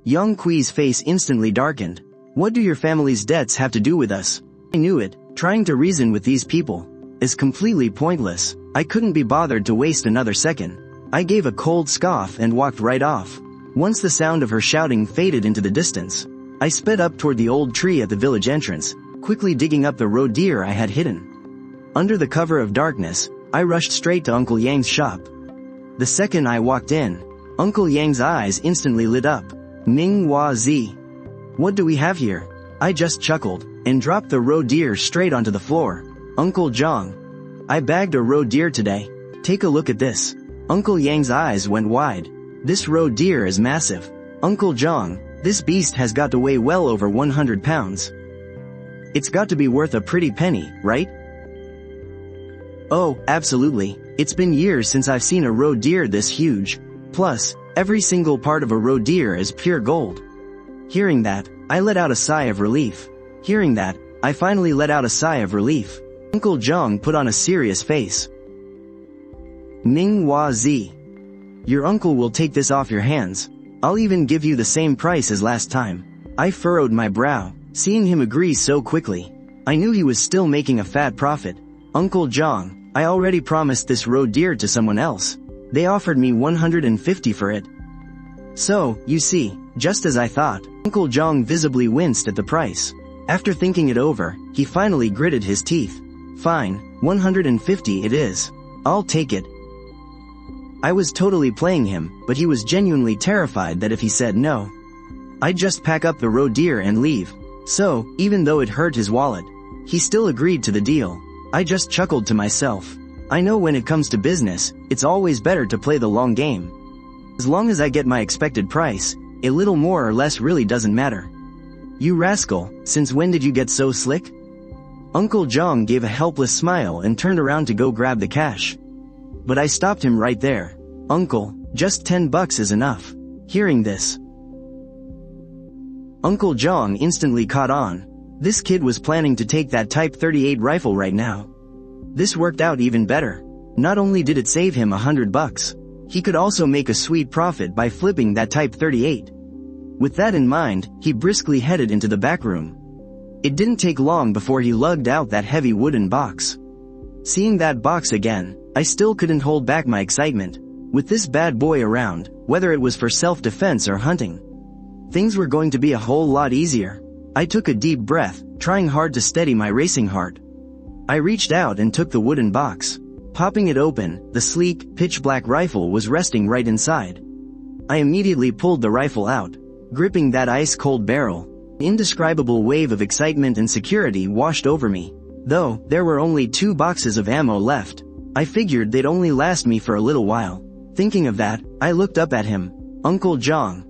Speaker 1: Young Kui's face instantly darkened. What do your family's debts have to do with us? I knew it. Trying to reason with these people is completely pointless. I couldn't be bothered to waste another second. I gave a cold scoff and walked right off. Once the sound of her shouting faded into the distance, I sped up toward the old tree at the village entrance, quickly digging up the roe deer I had hidden. Under the cover of darkness, I rushed straight to Uncle Yang's shop. The second I walked in, Uncle Yang's eyes instantly lit up. Manhwa Z. What do we have here? I just chuckled, and dropped the roe deer straight onto the floor. Uncle Zhang. I bagged a roe deer today. Take a look at this. Uncle Yang's eyes went wide. This roe deer is massive. Uncle Zhang, this beast has got to weigh well over 100 pounds. It's got to be worth a pretty penny, right? Oh, absolutely. It's been years since I've seen a roe deer this huge. Plus, every single part of a roe deer is pure gold. Hearing that, I let out a sigh of relief. Hearing that, I finally let out a sigh of relief. Uncle Zhang put on a serious face. Manhwa Z. Your uncle will take this off your hands. I'll even give you the same price as last time. I furrowed my brow, seeing him agree so quickly. I knew he was still making a fat profit. Uncle Zhang, I already promised this roe deer to someone else. They offered me 150 for it. So, you see, just as I thought, Uncle Zhang visibly winced at the price. After thinking it over, he finally gritted his teeth. Fine, 150 it is. I'll take it. I was totally playing him, but he was genuinely terrified that if he said no, I'd just pack up the roe deer and leave. So, even though it hurt his wallet, he still agreed to the deal. I just chuckled to myself. I know when it comes to business, it's always better to play the long game. As long as I get my expected price, a little more or less really doesn't matter. You rascal, since when did you get so slick? Uncle Zhang gave a helpless smile and turned around to go grab the cash. But I stopped him right there. Uncle, just $10 is enough. Hearing this, Uncle Zhang instantly caught on. This kid was planning to take that Type 38 rifle right now. This worked out even better. Not only did it save him $100, he could also make a sweet profit by flipping that Type 38. With that in mind, he briskly headed into the back room. It didn't take long before he lugged out that heavy wooden box. Seeing that box again, I still couldn't hold back my excitement. With this bad boy around, whether it was for self-defense or hunting, things were going to be a whole lot easier. I took a deep breath, trying hard to steady my racing heart. I reached out and took the wooden box. Popping it open, the sleek, pitch-black rifle was resting right inside. I immediately pulled the rifle out, gripping that ice-cold barrel. An indescribable wave of excitement and security washed over me. Though there were only 2 boxes of ammo left, I figured they'd only last me for a little while. Thinking of that, I looked up at him. "Uncle Jong.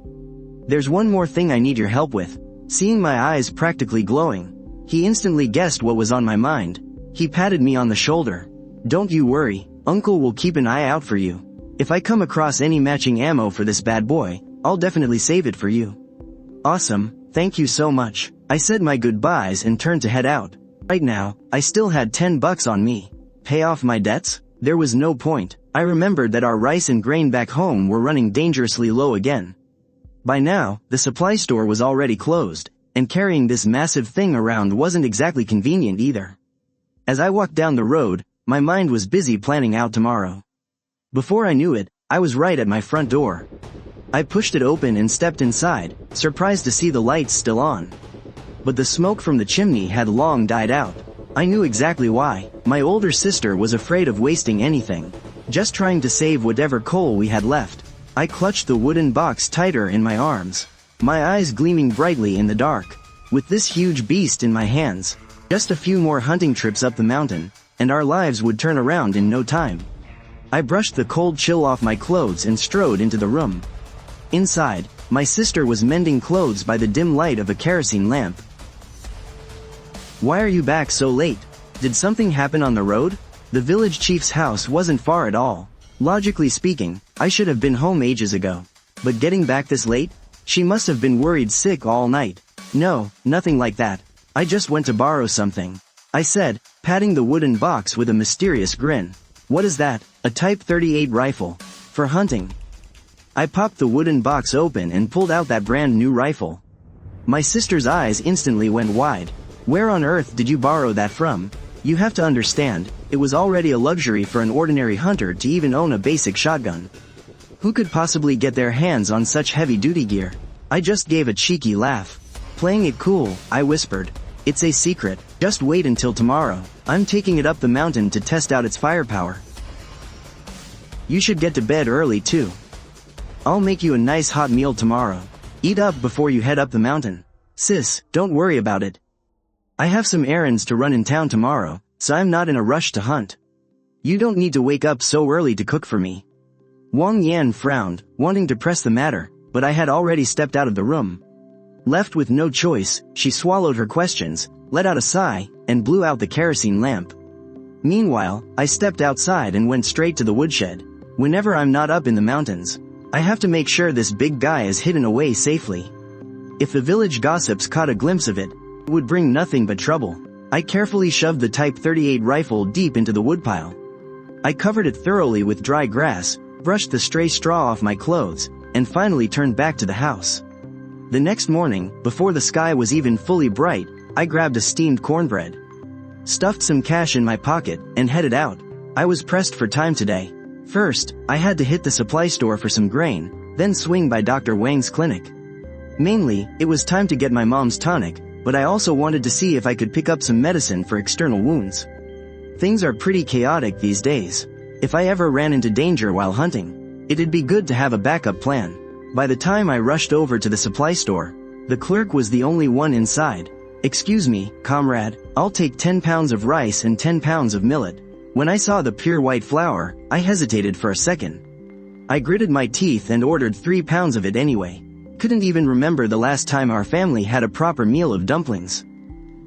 Speaker 1: There's one more thing I need your help with." Seeing my eyes practically glowing, he instantly guessed what was on my mind. He patted me on the shoulder. "Don't you worry, Uncle will keep an eye out for you. If I come across any matching ammo for this bad boy, I'll definitely save it for you." "Awesome, thank you so much." I said my goodbyes and turned to head out. Right now, I still had $10 on me. Pay off my debts? There was no point. I remembered that our rice and grain back home were running dangerously low again. By now, the supply store was already closed, and carrying this massive thing around wasn't exactly convenient either. As I walked down the road, my mind was busy planning out tomorrow. Before I knew it, I was right at my front door. I pushed it open and stepped inside, surprised to see the lights still on. But the smoke from the chimney had long died out. I knew exactly why. My older sister was afraid of wasting anything, just trying to save whatever coal we had left. I clutched the wooden box tighter in my arms, my eyes gleaming brightly in the dark. With this huge beast in my hands, just a few more hunting trips up the mountain, and our lives would turn around in no time. I brushed the cold chill off my clothes and strode into the room. Inside, my sister was mending clothes by the dim light of a kerosene lamp. "Why are you back so late? Did something happen on the road?" The village chief's house wasn't far at all. Logically speaking, I should have been home ages ago. But getting back this late? She must have been worried sick all night. "No, nothing like that. I just went to borrow something," I said, patting the wooden box with a mysterious grin. "What is that?" "A Type 38 rifle. For hunting." I popped the wooden box open and pulled out that brand new rifle. My sister's eyes instantly went wide. "Where on earth did you borrow that from?" You have to understand, it was already a luxury for an ordinary hunter to even own a basic shotgun. Who could possibly get their hands on such heavy-duty gear? I just gave a cheeky laugh. Playing it cool, I whispered. "It's a secret, just wait until tomorrow. I'm taking it up the mountain to test out its firepower. You should get to bed early too. I'll make you a nice hot meal tomorrow. Eat up before you head up the mountain. Sis, don't worry about it. I have some errands to run in town tomorrow, so I'm not in a rush to hunt. You don't need to wake up so early to cook for me." Wang Yan frowned, wanting to press the matter, but I had already stepped out of the room. Left with no choice, she swallowed her questions, let out a sigh, and blew out the kerosene lamp. Meanwhile, I stepped outside and went straight to the woodshed. Whenever I'm not up in the mountains, I have to make sure this big guy is hidden away safely. If the village gossips caught a glimpse of it, it would bring nothing but trouble. I carefully shoved the Type 38 rifle deep into the woodpile. I covered it thoroughly with dry grass, brushed the stray straw off my clothes, and finally turned back to the house. The next morning, before the sky was even fully bright, I grabbed a steamed cornbread, stuffed some cash in my pocket, and headed out. I was pressed for time today. First, I had to hit the supply store for some grain, then swing by Dr. Wang's clinic. Mainly, it was time to get my mom's tonic, but I also wanted to see if I could pick up some medicine for external wounds. Things are pretty chaotic these days. If I ever ran into danger while hunting, it'd be good to have a backup plan. By the time I rushed over to the supply store, the clerk was the only one inside. "Excuse me, comrade, I'll take 10 pounds of rice and 10 pounds of millet." When I saw the pure white flour, I hesitated for a second. I gritted my teeth and ordered 3 pounds of it anyway. Couldn't even remember the last time our family had a proper meal of dumplings.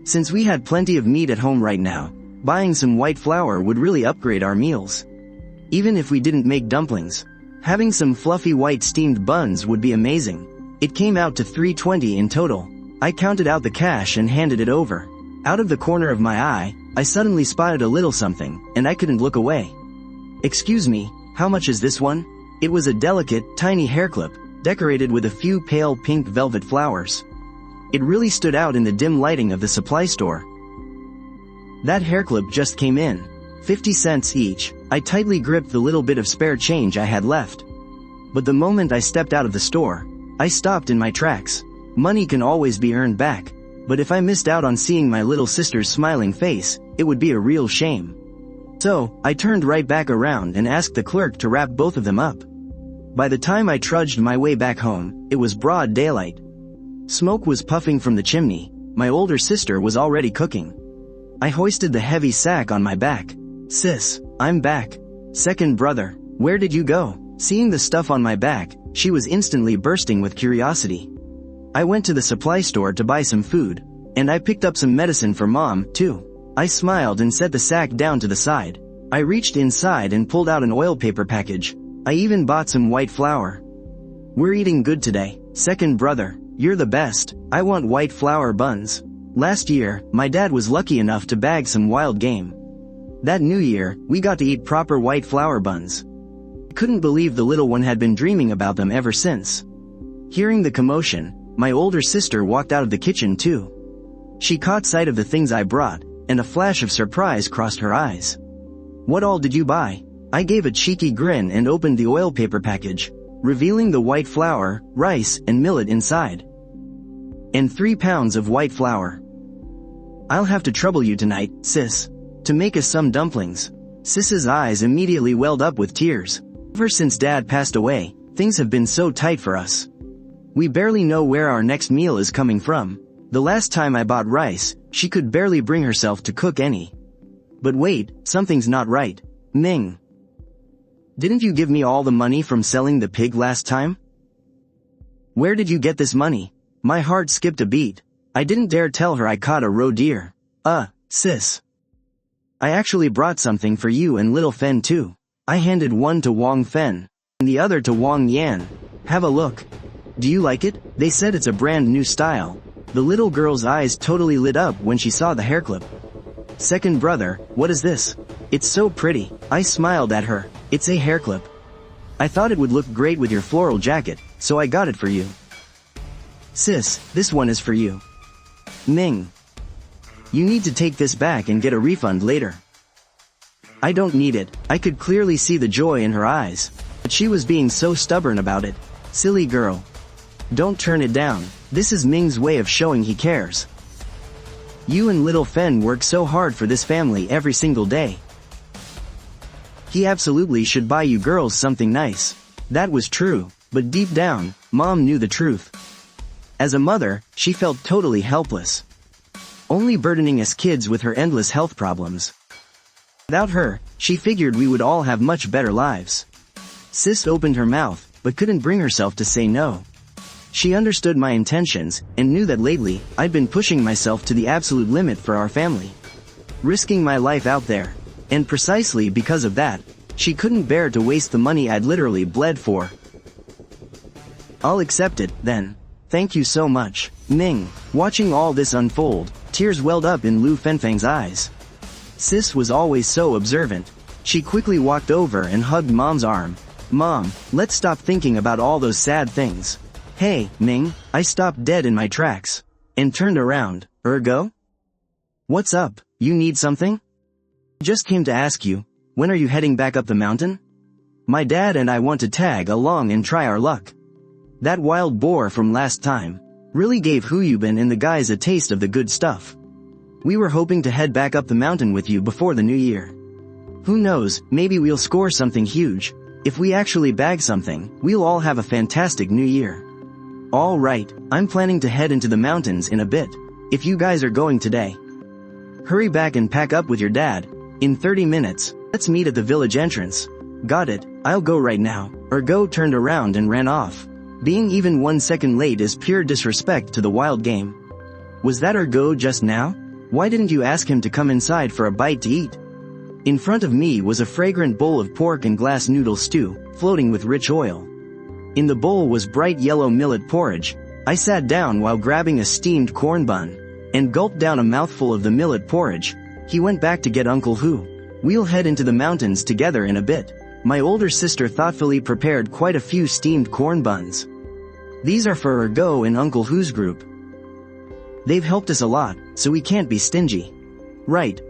Speaker 1: Since we had plenty of meat at home right now, buying some white flour would really upgrade our meals. Even if we didn't make dumplings, having some fluffy white steamed buns would be amazing. It came out to $3.20 in total. I counted out the cash and handed it over. Out of the corner of my eye, I suddenly spotted a little something, and I couldn't look away. "Excuse me, how much is this one?" It was a delicate, tiny hair clip, decorated with a few pale pink velvet flowers. It really stood out in the dim lighting of the supply store. That hairclip just came in. 50 cents each. I tightly gripped the little bit of spare change I had left. But the moment I stepped out of the store, I stopped in my tracks. Money can always be earned back, but if I missed out on seeing my little sister's smiling face, it would be a real shame. So, I turned right back around and asked the clerk to wrap both of them up. By the time I trudged my way back home, it was broad daylight. Smoke was puffing from the chimney. My older sister was already cooking. I hoisted the heavy sack on my back. "Sis, I'm back. Second brother, where did you go?" Seeing the stuff on my back, she was instantly bursting with curiosity. I went to the supply store to buy some food, and I picked up some medicine for Mom, too. I smiled and set the sack down to the side. I reached inside and pulled out an oil paper package. I even bought some white flour. "We're eating good today, second brother. You're the best. I want white flour buns." Last year, my dad was lucky enough to bag some wild game. That New Year, we got to eat proper white flour buns. I couldn't believe the little one had been dreaming about them ever since. Hearing the commotion, my older sister walked out of the kitchen too. She caught sight of the things I brought, and a flash of surprise crossed her eyes. "What all did you buy?" I gave a cheeky grin and opened the oil paper package, revealing the white flour, rice, and millet inside. "And 3 pounds of white flour. I'll have to trouble you tonight, sis, to make us some dumplings." Sis's eyes immediately welled up with tears. Ever since Dad passed away, things have been so tight for us. We barely know where our next meal is coming from. The last time I bought rice, she could barely bring herself to cook any. But wait, something's not right. Ming. Didn't you give me all the money from selling the pig last time? Where did you get this money? My heart skipped a beat. I didn't dare tell her I caught a roe deer. Sis. I actually brought something for you and little Fen too. I handed one to Wang Fen, and the other to Wang Yan. Have a look. Do you like it? They said it's a brand new style. The little girl's eyes totally lit up when she saw the hair clip. Second brother, what is this? It's so pretty. I smiled at her. It's a hair clip. I thought it would look great with your floral jacket, so I got it for you. Sis, this one is for you. Ming. You need to take this back and get a refund later. I don't need it. I could clearly see the joy in her eyes. But she was being so stubborn about it. Silly girl. Don't turn it down. This is Ming's way of showing he cares. You and little Fen work so hard for this family every single day. He absolutely should buy you girls something nice. That was true, but deep down, Mom knew the truth. As a mother, she felt totally helpless. Only burdening us kids with her endless health problems. Without her, she figured we would all have much better lives. Sis opened her mouth, but couldn't bring herself to say no. She understood my intentions, and knew that lately, I'd been pushing myself to the absolute limit for our family. Risking my life out there. And precisely because of that, she couldn't bear to waste the money I'd literally bled for. I'll accept it, then. Thank you so much, Ming. Watching all this unfold, tears welled up in Lu Fenfang's eyes. Sis was always so observant. She quickly walked over and hugged Mom's arm. Mom, let's stop thinking about all those sad things. Hey, Ming, I stopped dead in my tracks. And turned around. Ergo? What's up, you need something? Just came to ask you, when are you heading back up the mountain? My dad and I want to tag along and try our luck. That wild boar from last time really gave Huyuban and the guys a taste of the good stuff. We were hoping to head back up the mountain with you before the new year. Who knows, maybe we'll score something huge. If we actually bag something, we'll all have a fantastic new year. All right, I'm planning to head into the mountains in a bit. If you guys are going today, hurry back and pack up with your dad. In 30 minutes, let's meet at the village entrance. Got it, I'll go right now. Ergo turned around and ran off. Being even 1 second late is pure disrespect to the wild game. Was that Ergo just now? Why didn't you ask him to come inside for a bite to eat? In front of me was a fragrant bowl of pork and glass noodle stew, floating with rich oil. In the bowl was bright yellow millet porridge. I sat down while grabbing a steamed corn bun, and gulped down a mouthful of the millet porridge. He went back to get Uncle Hu. We'll head into the mountains together in a bit. My older sister thoughtfully prepared quite a few steamed corn buns. These are for Ergo and Uncle Hu's group. They've helped us a lot, so we can't be stingy. Right.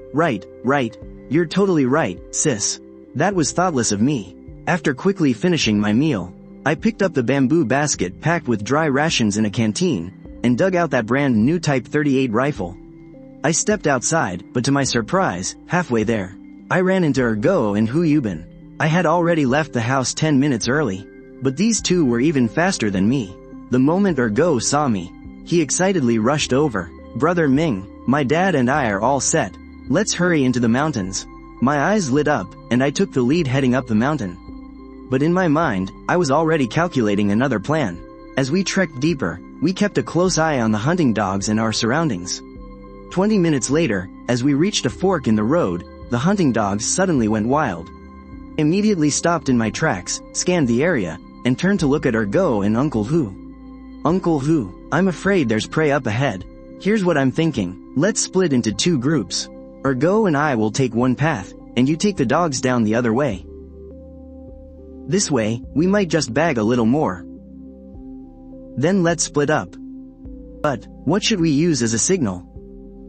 Speaker 1: You're totally right, sis. That was thoughtless of me. After quickly finishing my meal, I picked up the bamboo basket packed with dry rations in a canteen, and dug out that brand new Type 38 rifle. I stepped outside, but to my surprise, halfway there, I ran into Ergo and Huyuban. I had already left the house 10 minutes early. But these two were even faster than me. The moment Ergo saw me, he excitedly rushed over. "Brother Ming, my dad and I are all set. Let's hurry into the mountains." My eyes lit up, and I took the lead heading up the mountain. But in my mind, I was already calculating another plan. As we trekked deeper, we kept a close eye on the hunting dogs and our surroundings. 20 minutes later, as we reached a fork in the road, the hunting dogs suddenly went wild. I immediately stopped in my tracks, scanned the area, and turned to look at Ergo and Uncle Hu. "Uncle Hu, I'm afraid there's prey up ahead. Here's what I'm thinking. Let's split into two groups. Ergo and I will take one path, and you take the dogs down the other way. This way, we might just bag a little more. Then let's split up." "But, what should we use as a signal?"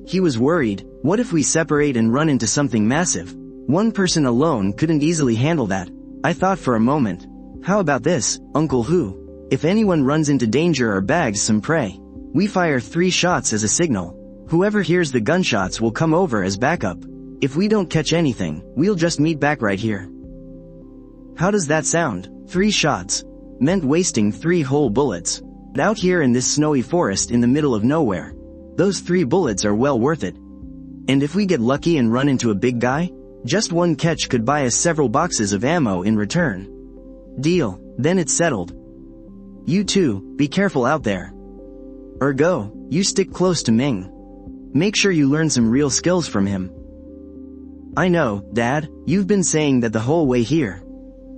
Speaker 1: He was worried. "What if we separate and run into something massive? One person alone couldn't easily handle that." I thought for a moment. "How about this, Uncle Hu? If anyone runs into danger or bags some prey, we fire 3 shots as a signal. Whoever hears the gunshots will come over as backup. If we don't catch anything, we'll just meet back right here." How does that sound? 3 shots meant wasting 3 whole bullets. But out here in this snowy forest in the middle of nowhere, those 3 bullets are well worth it. And if we get lucky and run into a big guy, just one catch could buy us several boxes of ammo in return. Deal. Then it's settled. You two, be careful out there. Ergo, you stick close to Ming. Make sure you learn some real skills from him. I know, Dad, you've been saying that the whole way here.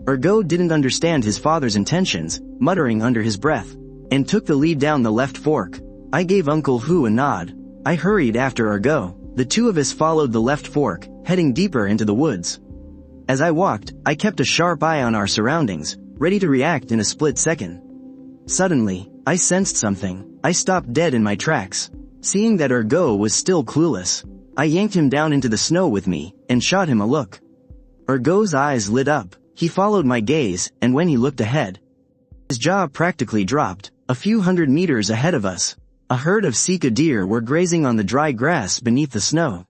Speaker 1: Ergo didn't understand his father's intentions, muttering under his breath, and took the lead down the left fork. I gave Uncle Hu a nod. I hurried after Ergo. The two of us followed the left fork, heading deeper into the woods. As I walked, I kept a sharp eye on our surroundings, ready to react in a split second. Suddenly, I sensed something. I stopped dead in my tracks. Seeing that Ergo was still clueless, I yanked him down into the snow with me, and shot him a look. Ergo's eyes lit up. He followed my gaze, and when he looked ahead, his jaw practically dropped. A few hundred meters ahead of us, a herd of Sika deer were grazing on the dry grass beneath the snow.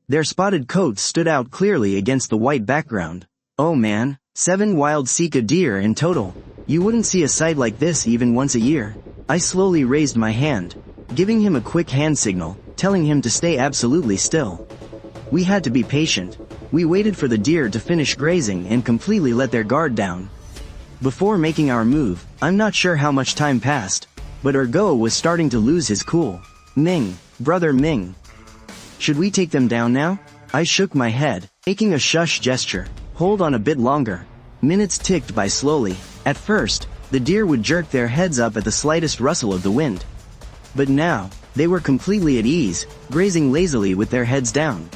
Speaker 1: Their spotted coats stood out clearly against the white background. Oh man, 7 wild Sika deer in total. You wouldn't see a sight like this even once a year. I slowly raised my hand, giving him a quick hand signal, telling him to stay absolutely still. We had to be patient. We waited for the deer to finish grazing and completely let their guard down. Before making our move, I'm not sure how much time passed, but Ergo was starting to lose his cool. Ming, brother Ming. Should we take them down now? I shook my head, making a shush gesture. Hold on a bit longer. Minutes ticked by slowly. At first, the deer would jerk their heads up at the slightest rustle of the wind. But now, they were completely at ease, grazing lazily with their heads down.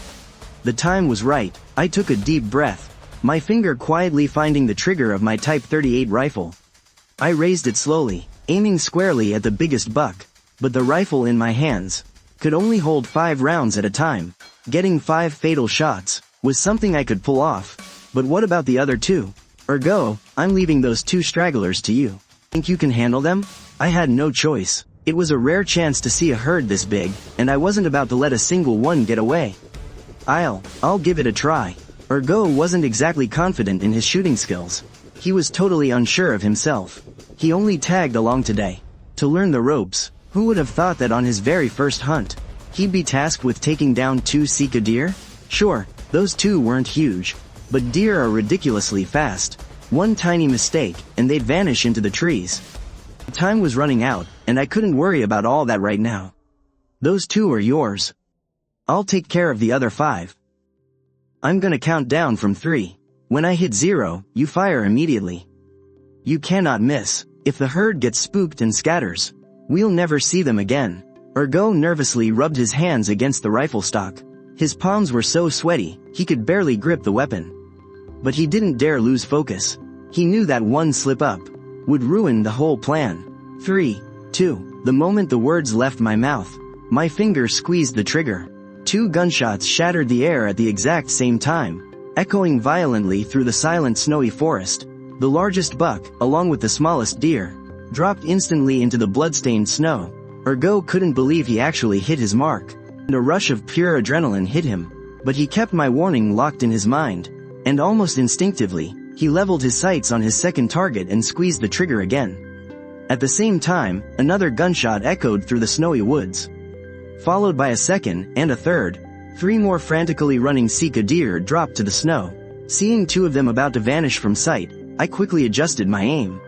Speaker 1: The time was right. I took a deep breath, my finger quietly finding the trigger of my Type 38 rifle. I raised it slowly, aiming squarely at the biggest buck, but the rifle in my hands could only hold 5 rounds at a time. Getting 5 fatal shots was something I could pull off, but what about the other 2? Ergo, I'm leaving those 2 stragglers to you. Think you can handle them? I had no choice. It was a rare chance to see a herd this big, and I wasn't about to let a single one get away. I'll give it a try. Ergo wasn't exactly confident in his shooting skills. He was totally unsure of himself. He only tagged along today to learn the ropes. Who would have thought that on his very first hunt, he'd be tasked with taking down 2 Sika deer? Sure, those 2 weren't huge, but deer are ridiculously fast. One tiny mistake, and they'd vanish into the trees. Time was running out, and I couldn't worry about all that right now. Those 2 are yours. I'll take care of the other 5. I'm gonna count down from 3. When I hit 0, you fire immediately. You cannot miss. If the herd gets spooked and scatters, we'll never see them again. Ergo nervously rubbed his hands against the rifle stock. His palms were so sweaty, he could barely grip the weapon. But he didn't dare lose focus. He knew that one slip up would ruin the whole plan. 3, 2. The moment the words left my mouth, my finger squeezed the trigger. 2 gunshots shattered the air at the exact same time, echoing violently through the silent snowy forest. The largest buck, along with the smallest deer, dropped instantly into the blood-stained snow. Ergo couldn't believe he actually hit his mark, and a rush of pure adrenaline hit him. But he kept my warning locked in his mind, and almost instinctively, He leveled his sights on his second target and squeezed the trigger again. At the same time, another gunshot echoed through the snowy woods. Followed by a second, and a third. 3 more frantically running Sika deer dropped to the snow. Seeing 2 of them about to vanish from sight, I quickly adjusted my aim.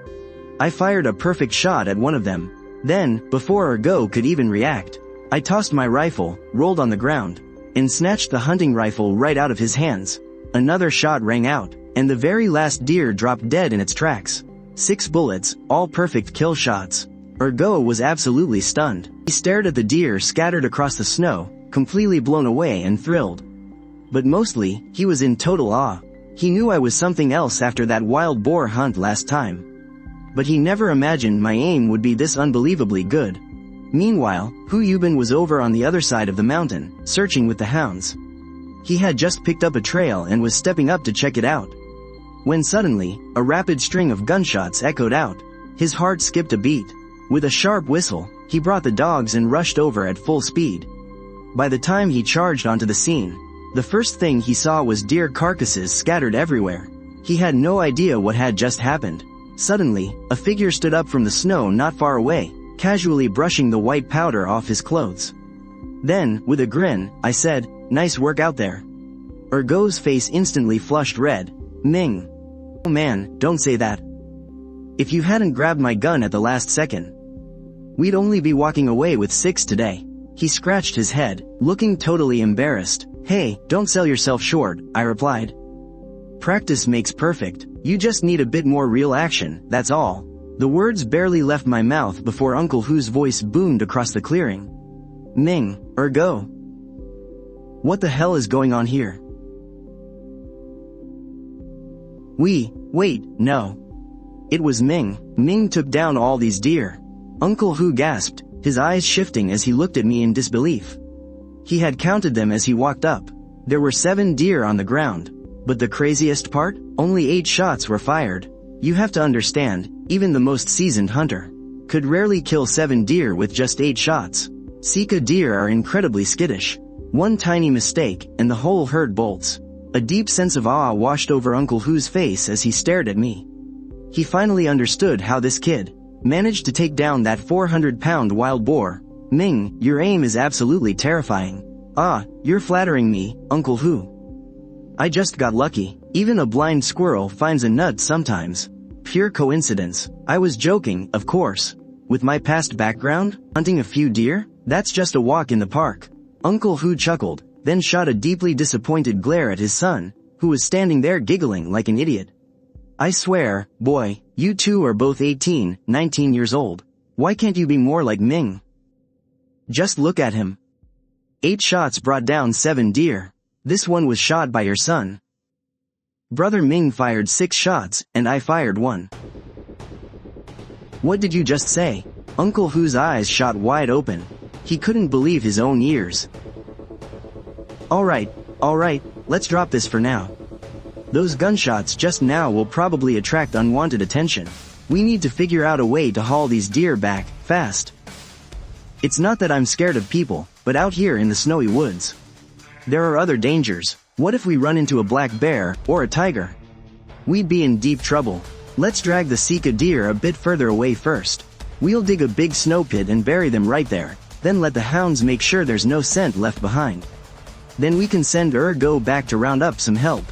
Speaker 1: I fired a perfect shot at one of them. Then, before Ergo could even react, I tossed my rifle, rolled on the ground, and snatched the hunting rifle right out of his hands. Another shot rang out, and the very last deer dropped dead in its tracks. 6 bullets, all perfect kill shots. Ergo was absolutely stunned. He stared at the deer scattered across the snow, completely blown away and thrilled. But mostly, he was in total awe. He knew I was something else after that wild boar hunt last time. But he never imagined my aim would be this unbelievably good. Meanwhile, Hu Yubin was over on the other side of the mountain, searching with the hounds. He had just picked up a trail and was stepping up to check it out. When suddenly, a rapid string of gunshots echoed out. His heart skipped a beat. With a sharp whistle, he brought the dogs and rushed over at full speed. By the time he charged onto the scene, the first thing he saw was deer carcasses scattered everywhere. He had no idea what had just happened. Suddenly, a figure stood up from the snow not far away, casually brushing the white powder off his clothes. Then, with a grin, I said, "Nice work out there." Ergo's face instantly flushed red. "Ming. Oh man, don't say that. If you hadn't grabbed my gun at the last second, we'd only be walking away with 6 today." He scratched his head, looking totally embarrassed. "Hey, don't sell yourself short," I replied. "Practice makes perfect. You just need a bit more real action, that's all." The words barely left my mouth before Uncle Hu's voice boomed across the clearing. "Ming, Ergo. What the hell is going on here?" Wait, no. It was Ming. Ming took down all these deer. Uncle Hu gasped, his eyes shifting as he looked at me in disbelief. He had counted them as he walked up. There were 7 deer on the ground. But the craziest part? Only 8 shots were fired. You have to understand, even the most seasoned hunter could rarely kill 7 deer with just 8 shots. Sika deer are incredibly skittish. One tiny mistake, and the whole herd bolts. A deep sense of awe washed over Uncle Hu's face as he stared at me. He finally understood how this kid managed to take down that 400-pound wild boar. "Ming, your aim is absolutely terrifying." "Ah, you're flattering me, Uncle Hu. I just got lucky. Even a blind squirrel finds a nut sometimes." Pure coincidence. I was joking, of course. With my past background, hunting a few deer, that's just a walk in the park. Uncle Hu chuckled, then shot a deeply disappointed glare at his son, who was standing there giggling like an idiot. "I swear, boy, you two are both 18, 19 years old. Why can't you be more like Ming? Just look at him. 8 shots brought down 7 deer. This one was shot by your son. Brother Ming fired 6 shots, and I fired 1. What did you just say?" Uncle Hu's eyes shot wide open. He couldn't believe his own ears. All right, let's drop this for now. Those gunshots just now will probably attract unwanted attention. We need to figure out a way to haul these deer back, fast. It's not that I'm scared of people, but out here in the snowy woods, there are other dangers. What if we run into a black bear, or a tiger? We'd be in deep trouble. Let's drag the Sika deer a bit further away first. We'll dig a big snow pit and bury them right there, then let the hounds make sure there's no scent left behind. Then we can send Ergo back to round up some help.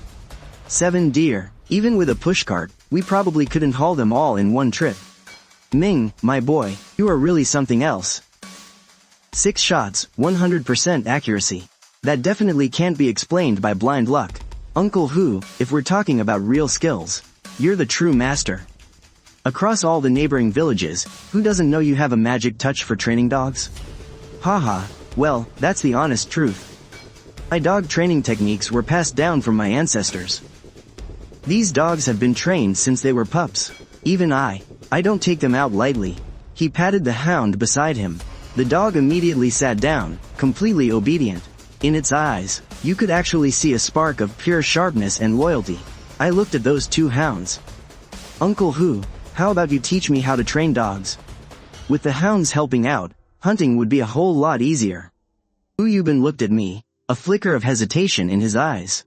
Speaker 1: 7 deer. Even with a pushcart, we probably couldn't haul them all in one trip. Ming, my boy, you are really something else. 6 shots, 100% accuracy. That definitely can't be explained by blind luck. Uncle Hu, if we're talking about real skills, you're the true master. Across all the neighboring villages, who doesn't know you have a magic touch for training dogs? Haha, well, that's the honest truth. My dog training techniques were passed down from my ancestors. These dogs have been trained since they were pups. Even I don't take them out lightly. He patted the hound beside him. The dog immediately sat down, completely obedient. In its eyes, you could actually see a spark of pure sharpness and loyalty. I looked at those 2 hounds. Uncle Hu, how about you teach me how to train dogs? With the hounds helping out, hunting would be a whole lot easier. Hu Yubin looked at me, a flicker of hesitation in his eyes.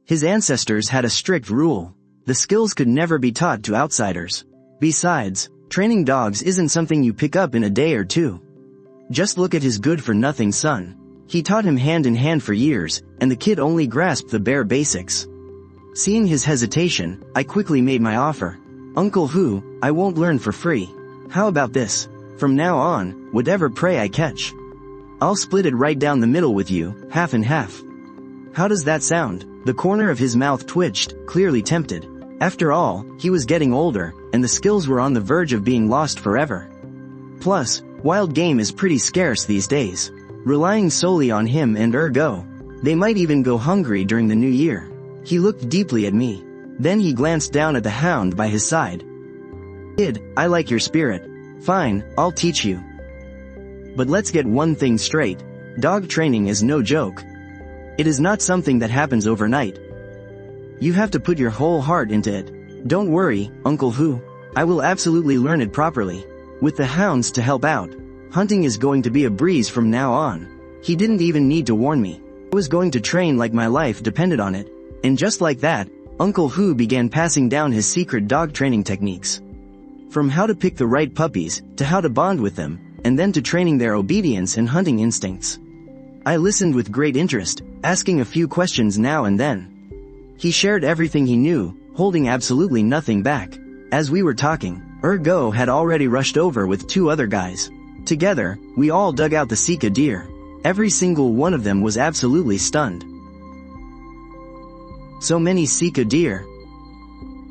Speaker 1: His ancestors had a strict rule. The skills could never be taught to outsiders. Besides, training dogs isn't something you pick up in a day or two. Just look at his good-for-nothing son. He taught him hand in hand for years, and the kid only grasped the bare basics. Seeing his hesitation, I quickly made my offer. Uncle Hu, I won't learn for free. How about this? From now on, whatever prey I catch, I'll split it right down the middle with you, half and half. How does that sound? The corner of his mouth twitched, clearly tempted. After all, he was getting older, and the skills were on the verge of being lost forever. Plus, wild game is pretty scarce these days. Relying solely on him and Ergo, they might even go hungry during the new year. He looked deeply at me. Then he glanced down at the hound by his side. Kid, I like your spirit. Fine, I'll teach you. But let's get one thing straight. Dog training is no joke. It is not something that happens overnight. You have to put your whole heart into it. Don't worry, Uncle Hu. I will absolutely learn it properly. With the hounds to help out, hunting is going to be a breeze from now on. He didn't even need to warn me. I was going to train like my life depended on it. And just like that, Uncle Hu began passing down his secret dog training techniques. From how to pick the right puppies, to how to bond with them, and then to training their obedience and hunting instincts. I listened with great interest, asking a few questions now and then. He shared everything he knew, holding absolutely nothing back. As we were talking, Ergo had already rushed over with 2 other guys. Together, we all dug out the Sika deer. Every single one of them was absolutely stunned. So many Sika deer.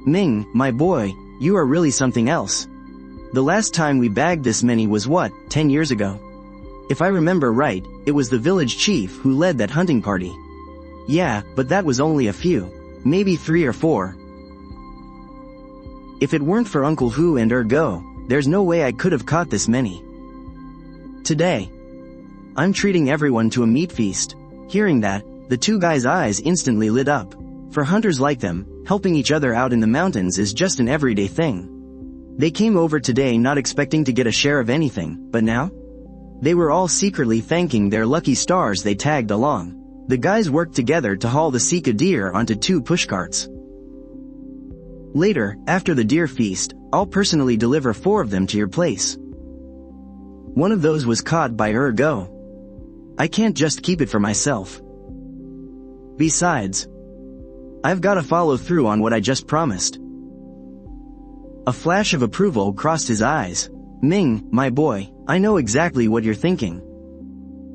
Speaker 1: Ming, my boy, you are really something else. The last time we bagged this many was what, 10 years ago? If I remember right, it was the village chief who led that hunting party. Yeah, but that was only a few. Maybe 3 or 4. If it weren't for Uncle Hu and Ergo, there's no way I could have caught this many. Today, I'm treating everyone to a meat feast. Hearing that, the 2 guys' eyes instantly lit up. For hunters like them, helping each other out in the mountains is just an everyday thing. They came over today not expecting to get a share of anything, but now? They were all secretly thanking their lucky stars they tagged along. The guys worked together to haul the Sika deer onto 2 pushcarts. Later, after the deer feast, I'll personally deliver 4 of them to your place. One of those was caught by Ergo. I can't just keep it for myself. Besides, I've got to follow through on what I just promised. A flash of approval crossed his eyes. Ming, my boy, I know exactly what you're thinking.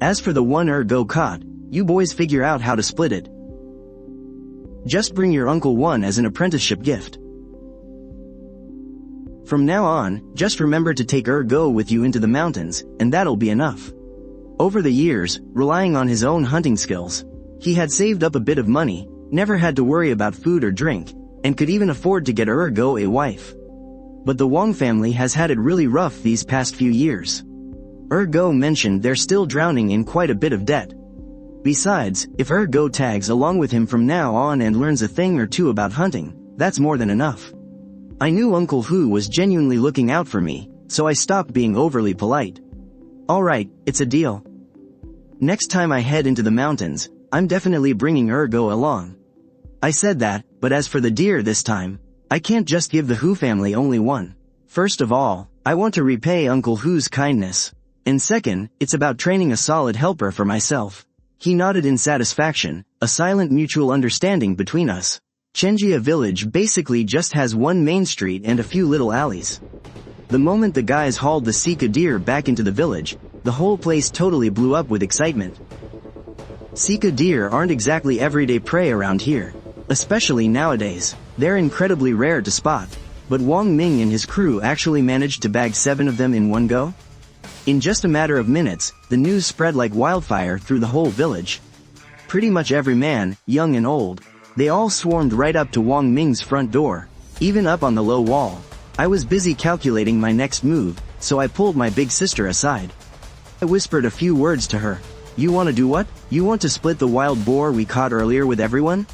Speaker 1: As for the one Ergo caught, you boys figure out how to split it. Just bring your uncle one as an apprenticeship gift. From now on, just remember to take Ergo with you into the mountains, and that'll be enough. Over the years, relying on his own hunting skills, he had saved up a bit of money, never had to worry about food or drink, and could even afford to get Ergo a wife. But the Wong family has had it really rough these past few years. Ergo mentioned they're still drowning in quite a bit of debt. Besides, if Ergo tags along with him from now on and learns a thing or two about hunting, that's more than enough. I knew Uncle Hu was genuinely looking out for me, so I stopped being overly polite. Alright, it's a deal. Next time I head into the mountains, I'm definitely bringing Ergo along. I said that, but as for the deer this time, I can't just give the Hu family only one. First of all, I want to repay Uncle Hu's kindness. And second, it's about training a solid helper for myself. He nodded in satisfaction, a silent mutual understanding between us. Chenjia village basically just has one main street and a few little alleys. The moment the guys hauled the Sika deer back into the village, the whole place totally blew up with excitement. Sika deer aren't exactly everyday prey around here. Especially nowadays, they're incredibly rare to spot. But Wang Ming and his crew actually managed to bag 7 of them in one go? In just a matter of minutes, the news spread like wildfire through the whole village. Pretty much every man, young and old, they all swarmed right up to Wang Ming's front door, even up on the low wall. I was busy calculating my next move, so I pulled my big sister aside. I whispered a few words to her. You want to do what? You want to split the wild boar we caught earlier with everyone?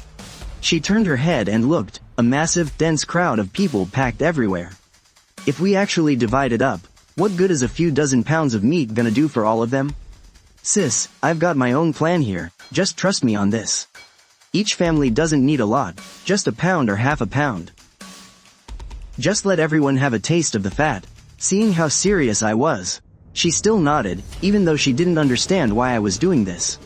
Speaker 1: She turned her head and looked, a massive, dense crowd of people packed everywhere. If we actually divide it up, what good is a few dozen pounds of meat gonna do for all of them? Sis, I've got my own plan here, just trust me on this. Each family doesn't need a lot, just a pound or half a pound. Just let everyone have a taste of the fat. Seeing how serious I was, she still nodded, even though she didn't understand why I was doing this.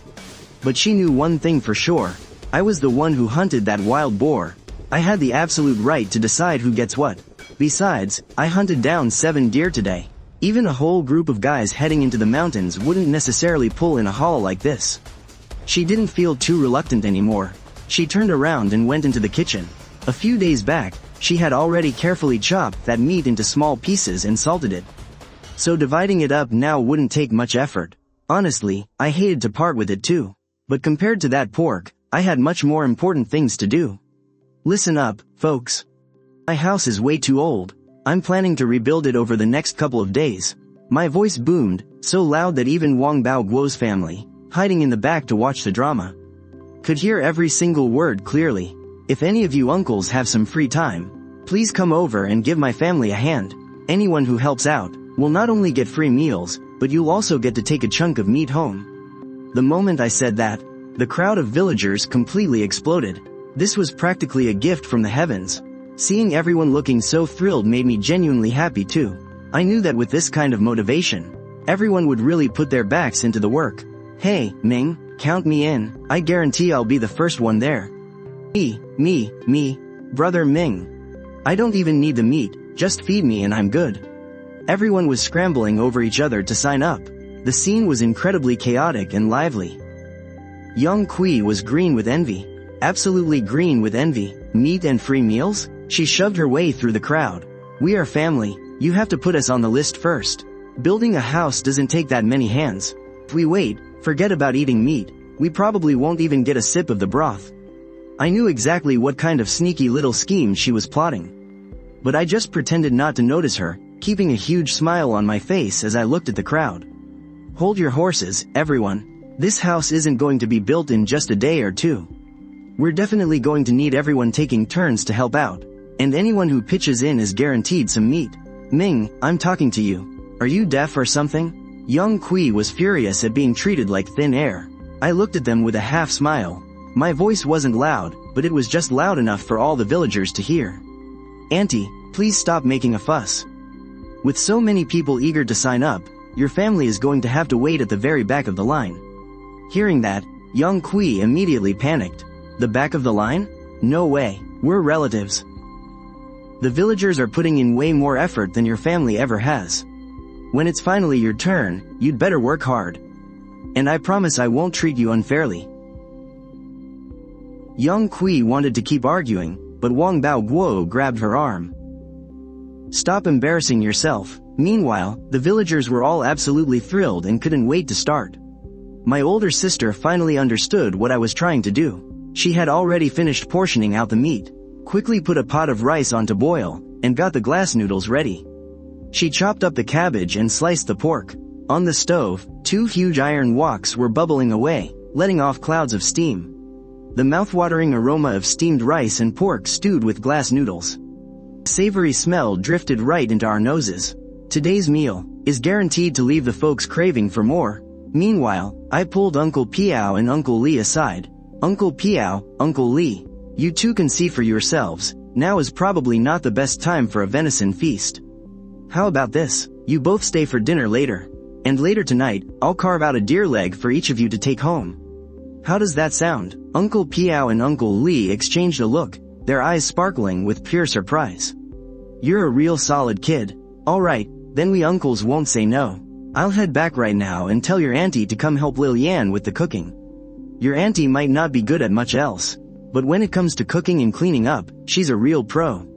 Speaker 1: But she knew one thing for sure. I was the one who hunted that wild boar. I had the absolute right to decide who gets what. Besides, I hunted down 7 deer today. Even a whole group of guys heading into the mountains wouldn't necessarily pull in a haul like this. She didn't feel too reluctant anymore. She turned around and went into the kitchen. A few days back, she had already carefully chopped that meat into small pieces and salted it. So dividing it up now wouldn't take much effort. Honestly, I hated to part with it too. But compared to that pork, I had much more important things to do. Listen up, folks. My house is way too old. I'm planning to rebuild it over the next couple of days. My voice boomed, so loud that even Wang Baoguo's family, hiding in the back to watch the drama, could hear every single word clearly. If any of you uncles have some free time, please come over and give my family a hand. Anyone who helps out will not only get free meals, but you'll also get to take a chunk of meat home. The moment I said that, the crowd of villagers completely exploded. This was practically a gift from the heavens. Seeing everyone looking so thrilled made me genuinely happy too. I knew that with this kind of motivation, everyone would really put their backs into the work. Hey, Ming, count me in. I guarantee I'll be the first one there. Me, brother Ming. I don't even need the meat, just feed me and I'm good. Everyone was scrambling over each other to sign up. The scene was incredibly chaotic and lively. Young Kui was green with envy. Absolutely green with envy. Meat and free meals? She shoved her way through the crowd. We are family, you have to put us on the list first. Building a house doesn't take that many hands. If we wait, forget about eating meat, we probably won't even get a sip of the broth. I knew exactly what kind of sneaky little scheme she was plotting. But I just pretended not to notice her, keeping a huge smile on my face as I looked at the crowd. Hold your horses, everyone. This house isn't going to be built in just a day or two. We're definitely going to need everyone taking turns to help out, and anyone who pitches in is guaranteed some meat. Ming, I'm talking to you. Are you deaf or something? Young Kui was furious at being treated like thin air. I looked at them with a half smile. My voice wasn't loud, but it was just loud enough for all the villagers to hear. Auntie, please stop making a fuss. With so many people eager to sign up, your family is going to have to wait at the very back of the line. Hearing that, Young Kui immediately panicked. The back of the line? No way, we're relatives. The villagers are putting in way more effort than your family ever has. When it's finally your turn, you'd better work hard. And I promise I won't treat you unfairly. Young Kui wanted to keep arguing, but Wang Baoguo grabbed her arm. Stop embarrassing yourself. Meanwhile, the villagers were all absolutely thrilled and couldn't wait to start. My older sister finally understood what I was trying to do. She had already finished portioning out the meat, quickly put a pot of rice on to boil, and got the glass noodles ready. She chopped up the cabbage and sliced the pork. On the stove, 2 huge iron woks were bubbling away, letting off clouds of steam. The mouth-watering aroma of steamed rice and pork stewed with glass noodles. The savory smell drifted right into our noses. Today's meal is guaranteed to leave the folks craving for more. Meanwhile, I pulled Uncle Piao and Uncle Lee aside. Uncle Piao, Uncle Lee, you two can see for yourselves, now is probably not the best time for a venison feast. How about this? You both stay for dinner later. And later tonight, I'll carve out a deer leg for each of you to take home. How does that sound? Uncle Piao and Uncle Lee exchanged a look, their eyes sparkling with pure surprise. You're a real solid kid. Alright, then we uncles won't say no. I'll head back right now and tell your auntie to come help Lilian with the cooking. Your auntie might not be good at much else, but when it comes to cooking and cleaning up, she's a real pro.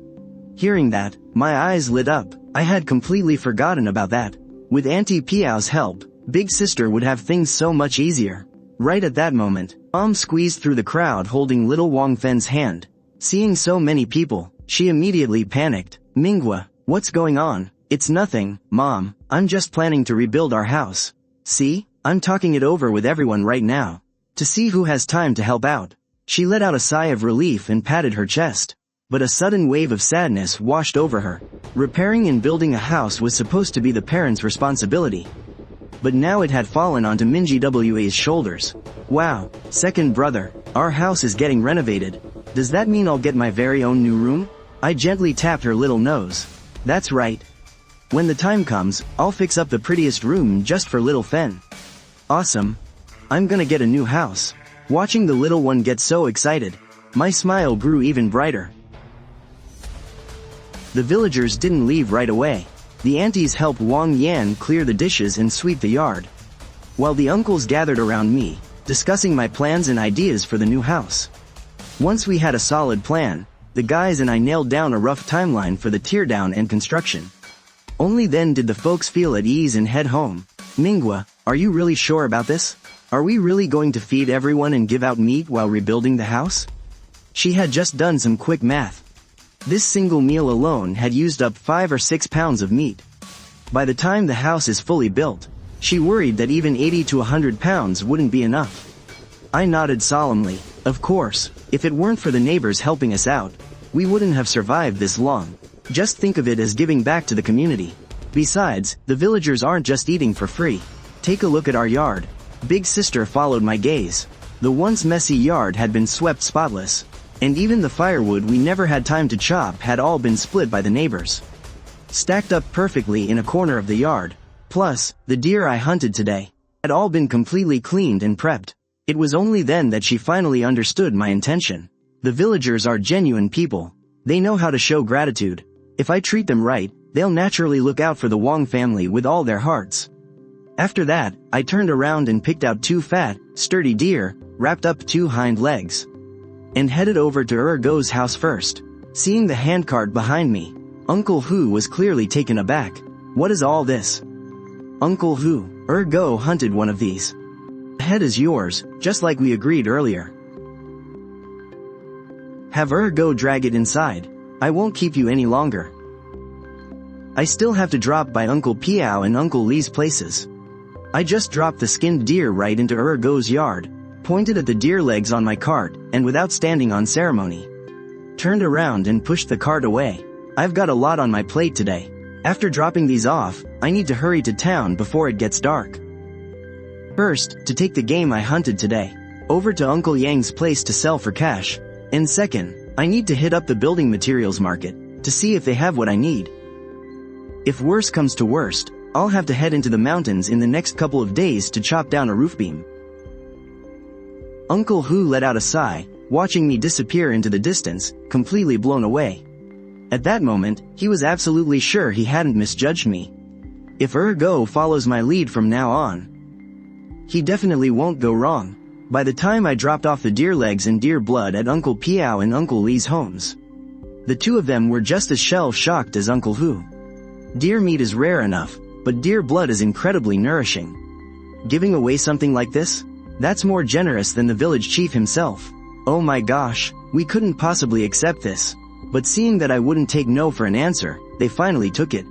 Speaker 1: Hearing that, my eyes lit up. I had completely forgotten about that. With Auntie Piao's help, Big Sister would have things so much easier. Right at that moment, Mom squeezed through the crowd holding little Wang Fen's hand. Seeing so many people, she immediately panicked. Minghua, what's going on? It's nothing, Mom. I'm just planning to rebuild our house. See? I'm talking it over with everyone right now. To see who has time to help out. She let out a sigh of relief and patted her chest. But a sudden wave of sadness washed over her. Repairing and building a house was supposed to be the parents' responsibility. But now it had fallen onto Minji Wa's shoulders. Wow, second brother, our house is getting renovated. Does that mean I'll get my very own new room? I gently tapped her little nose. That's right. When the time comes, I'll fix up the prettiest room just for little Fen. Awesome. I'm gonna get a new house. Watching the little one get so excited, my smile grew even brighter. The villagers didn't leave right away. The aunties helped Wang Yan clear the dishes and sweep the yard, while the uncles gathered around me, discussing my plans and ideas for the new house. Once we had a solid plan, the guys and I nailed down a rough timeline for the teardown and construction. Only then did the folks feel at ease and head home. Mingwa, are you really sure about this? Are we really going to feed everyone and give out meat while rebuilding the house? She had just done some quick math. This single meal alone had used up 5 or 6 pounds of meat. By the time the house is fully built, she worried that even 80 to 100 pounds wouldn't be enough. I nodded solemnly. Of course, if it weren't for the neighbors helping us out, we wouldn't have survived this long. Just think of it as giving back to the community. Besides, the villagers aren't just eating for free. Take a look at our yard. Big sister followed my gaze. The once messy yard had been swept spotless, and even the firewood we never had time to chop had all been split by the neighbors, stacked up perfectly in a corner of the yard. Plus, the deer I hunted today had all been completely cleaned and prepped. It was only then that she finally understood my intention. The villagers are genuine people. They know how to show gratitude. If I treat them right, they'll naturally look out for the Wang family with all their hearts. After that, I turned around and picked out 2 fat, sturdy deer, wrapped up 2 hind legs, and headed over to Go's house first. Seeing the handcart behind me, Uncle Hu was clearly taken aback. What is all this? Uncle Hu, Go hunted one of these. The head is yours, just like we agreed earlier. Have Go drag it inside. I won't keep you any longer. I still have to drop by Uncle Piao and Uncle Lee's places. I just dropped the skinned deer right into Go's yard, pointed at the deer legs on my cart, and without standing on ceremony, turned around and pushed the cart away. I've got a lot on my plate today. After dropping these off, I need to hurry to town before it gets dark. First, to take the game I hunted today over to Uncle Yang's place to sell for cash. And second, I need to hit up the building materials market to see if they have what I need. If worse comes to worst, I'll have to head into the mountains in the next couple of days to chop down a roof beam. Uncle Hu let out a sigh, watching me disappear into the distance, completely blown away. At that moment, he was absolutely sure he hadn't misjudged me. If Go follows my lead from now on, he definitely won't go wrong. By the time I dropped off the deer legs and deer blood at Uncle Piao and Uncle Lee's homes, the two of them were just as shell-shocked as Uncle Hu. Deer meat is rare enough, but deer blood is incredibly nourishing. Giving away something like this? That's more generous than the village chief himself. Oh my gosh, we couldn't possibly accept this. But seeing that I wouldn't take no for an answer, they finally took it.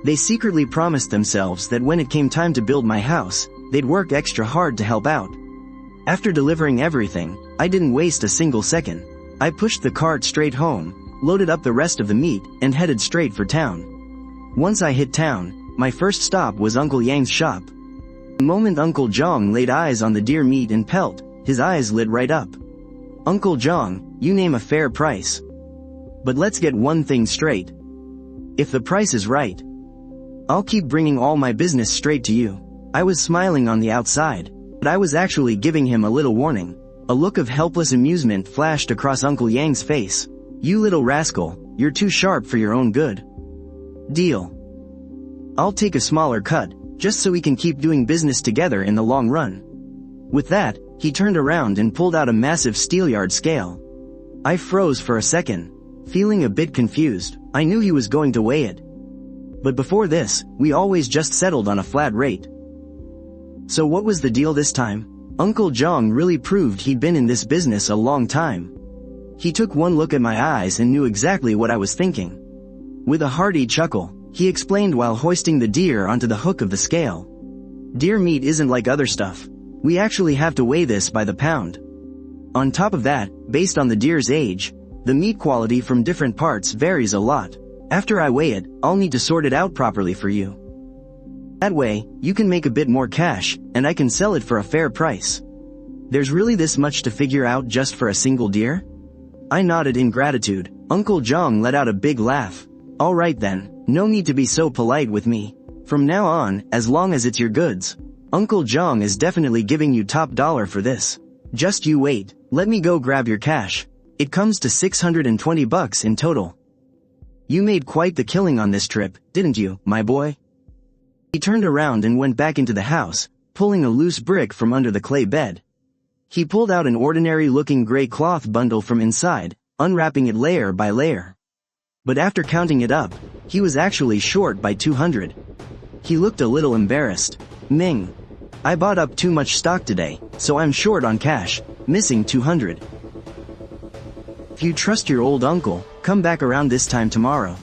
Speaker 1: They secretly promised themselves that when it came time to build my house, they'd work extra hard to help out. After delivering everything, I didn't waste a single second. I pushed the cart straight home, loaded up the rest of the meat, and headed straight for town. Once I hit town, my first stop was Uncle Yang's shop. The moment Uncle Zhang laid eyes on the deer meat and pelt, his eyes lit right up. Uncle Zhang, you name a fair price. But let's get one thing straight. If the price is right, I'll keep bringing all my business straight to you. I was smiling on the outside, but I was actually giving him a little warning. A look of helpless amusement flashed across Uncle Yang's face. You little rascal, you're too sharp for your own good. Deal. I'll take a smaller cut, just so we can keep doing business together in the long run. With that, he turned around and pulled out a massive steelyard scale. I froze for a second, feeling a bit confused. I knew he was going to weigh it. But before this, we always just settled on a flat rate. So what was the deal this time? Uncle Zhang really proved he'd been in this business a long time. He took one look at my eyes and knew exactly what I was thinking. With a hearty chuckle, he explained while hoisting the deer onto the hook of the scale. Deer meat isn't like other stuff. We actually have to weigh this by the pound. On top of that, based on the deer's age, the meat quality from different parts varies a lot. After I weigh it, I'll need to sort it out properly for you. That way, you can make a bit more cash, and I can sell it for a fair price. There's really this much to figure out just for a single deer? I nodded in gratitude. Uncle Jong let out a big laugh. Alright then, no need to be so polite with me. From now on, as long as it's your goods. Uncle Jong is definitely giving you top dollar for this. Just you wait, let me go grab your cash. It comes to $620 in total. You made quite the killing on this trip, didn't you, my boy? He turned around and went back into the house, pulling a loose brick from under the clay bed. He pulled out an ordinary-looking gray cloth bundle from inside, unwrapping it layer by layer. But after counting it up, he was actually short by 200. He looked a little embarrassed. Ming. I bought up too much stock today, so I'm short on cash, missing 200. If you trust your old uncle, come back around this time tomorrow.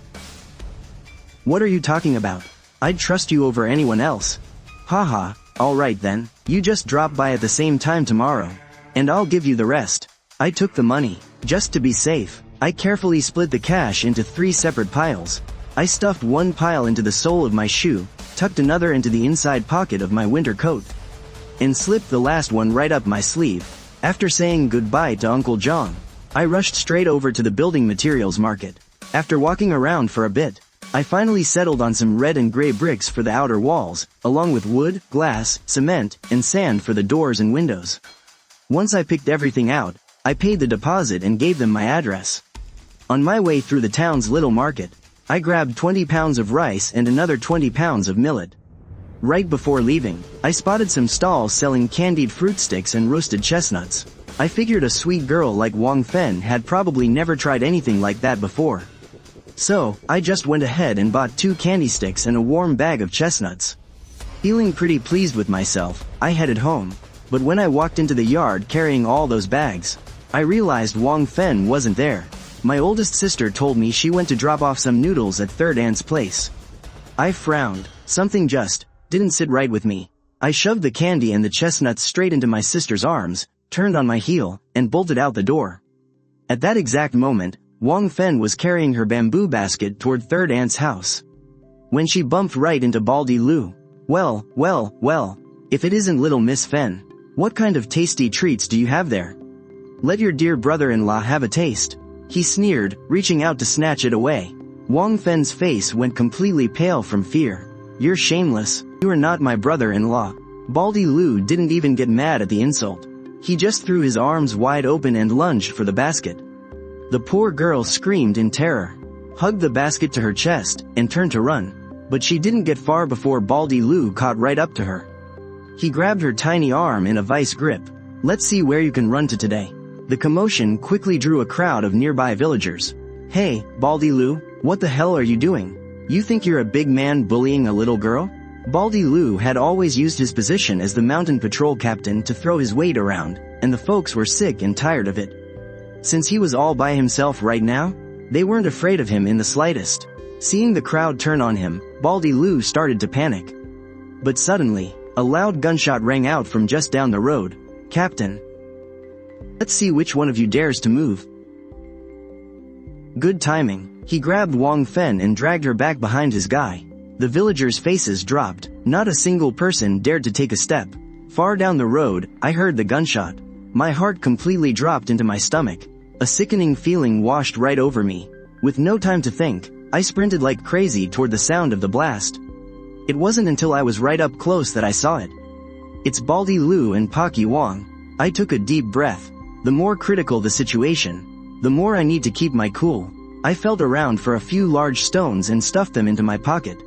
Speaker 1: What are you talking about? I'd trust you over anyone else. Haha, alright then, you just drop by at the same time tomorrow. And I'll give you the rest. I took the money. Just to be safe, I carefully split the cash into 3 separate piles. I stuffed one pile into the sole of my shoe, tucked another into the inside pocket of my winter coat, and slipped the last one right up my sleeve. After saying goodbye to Uncle Jong, I rushed straight over to the building materials market. After walking around for a bit, I finally settled on some red and gray bricks for the outer walls, along with wood, glass, cement, and sand for the doors and windows. Once I picked everything out, I paid the deposit and gave them my address. On my way through the town's little market, I grabbed 20 pounds of rice and another 20 pounds of millet. Right before leaving, I spotted some stalls selling candied fruit sticks and roasted chestnuts. I figured a sweet girl like Wang Fen had probably never tried anything like that before. So, I just went ahead and bought 2 candy sticks and a warm bag of chestnuts. Feeling pretty pleased with myself, I headed home. But when I walked into the yard carrying all those bags, I realized Wang Fen wasn't there. My oldest sister told me she went to drop off some noodles at Third Aunt's place. I frowned. Something just didn't sit right with me. I shoved the candy and the chestnuts straight into my sister's arms, turned on my heel, and bolted out the door. At that exact moment, Wang Fen was carrying her bamboo basket toward Third Aunt's house. When she bumped right into Baldy Lu. Well, if it isn't little Miss Fen. What kind of tasty treats do you have there? Let your dear brother-in-law have a taste. He sneered, reaching out to snatch it away. Wang Fen's face went completely pale from fear. You're shameless. You are not my brother-in-law. Baldy Lu didn't even get mad at the insult. He just threw his arms wide open and lunged for the basket. The poor girl screamed in terror, hugged the basket to her chest, and turned to run. But she didn't get far before Baldy Lu caught right up to her. He grabbed her tiny arm in a vice grip. Let's see where you can run to today. The commotion quickly drew a crowd of nearby villagers. Hey, Baldy Lu, what the hell are you doing? You think you're a big man bullying a little girl? Baldy Lu had always used his position as the mountain patrol captain to throw his weight around, and the folks were sick and tired of it. Since he was all by himself right now, they weren't afraid of him in the slightest. Seeing the crowd turn on him, Baldy Lu started to panic. But suddenly, a loud gunshot rang out from just down the road. Captain. Let's see which one of you dares to move. Good timing. He grabbed Wang Fen and dragged her back behind his guy. The villagers' faces dropped. Not a single person dared to take a step. Far down the road, I heard the gunshot. My heart completely dropped into my stomach. A sickening feeling washed right over me. With no time to think, I sprinted like crazy toward the sound of the blast. It wasn't until I was right up close that I saw it. It's Baldy Lu and Pocky Wong. I took a deep breath. The more critical the situation, the more I need to keep my cool. I felt around for a few large stones and stuffed them into my pocket.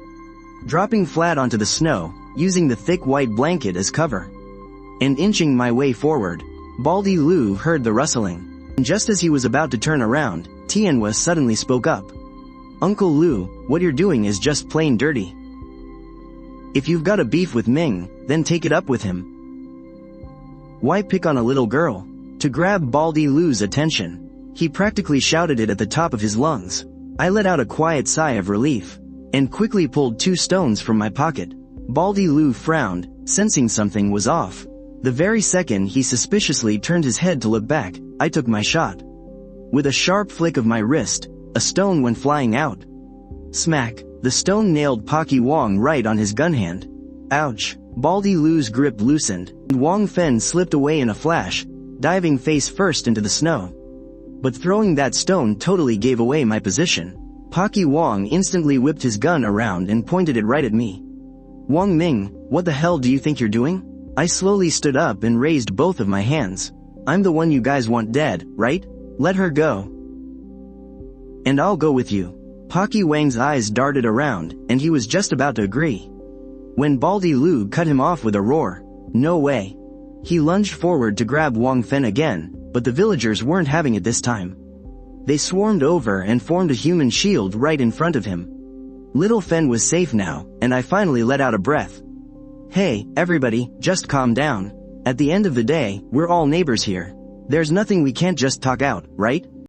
Speaker 1: Dropping flat onto the snow, using the thick white blanket as cover. And inching my way forward, Baldy Lu heard the rustling. And just as he was about to turn around, Tianhua suddenly spoke up. Uncle Lu, what you're doing is just plain dirty. If you've got a beef with Ming, then take it up with him. Why pick on a little girl? To grab Baldy Lu's attention, he practically shouted it at the top of his lungs. I let out a quiet sigh of relief, and quickly pulled 2 stones from my pocket. Baldy Lu frowned, sensing something was off. The very second he suspiciously turned his head to look back, I took my shot. With a sharp flick of my wrist, a stone went flying out. Smack! The stone nailed Pocky Wong right on his gun hand. Ouch! Baldy Lu's grip loosened, and Wang Fen slipped away in a flash, diving face first into the snow. But throwing that stone totally gave away my position. Pocky Wong instantly whipped his gun around and pointed it right at me. Wong Ming, what the hell do you think you're doing? I slowly stood up and raised both of my hands. I'm the one you guys want dead, right? Let her go. And I'll go with you. Pocky Wang's eyes darted around, and he was just about to agree, when Baldy Lu cut him off with a roar. No way. He lunged forward to grab Wang Fen again, but the villagers weren't having it this time. They swarmed over and formed a human shield right in front of him. Little Fen was safe now, and I finally let out a breath. Hey, everybody, just calm down. At the end of the day, we're all neighbors here. There's nothing we can't just talk out, right?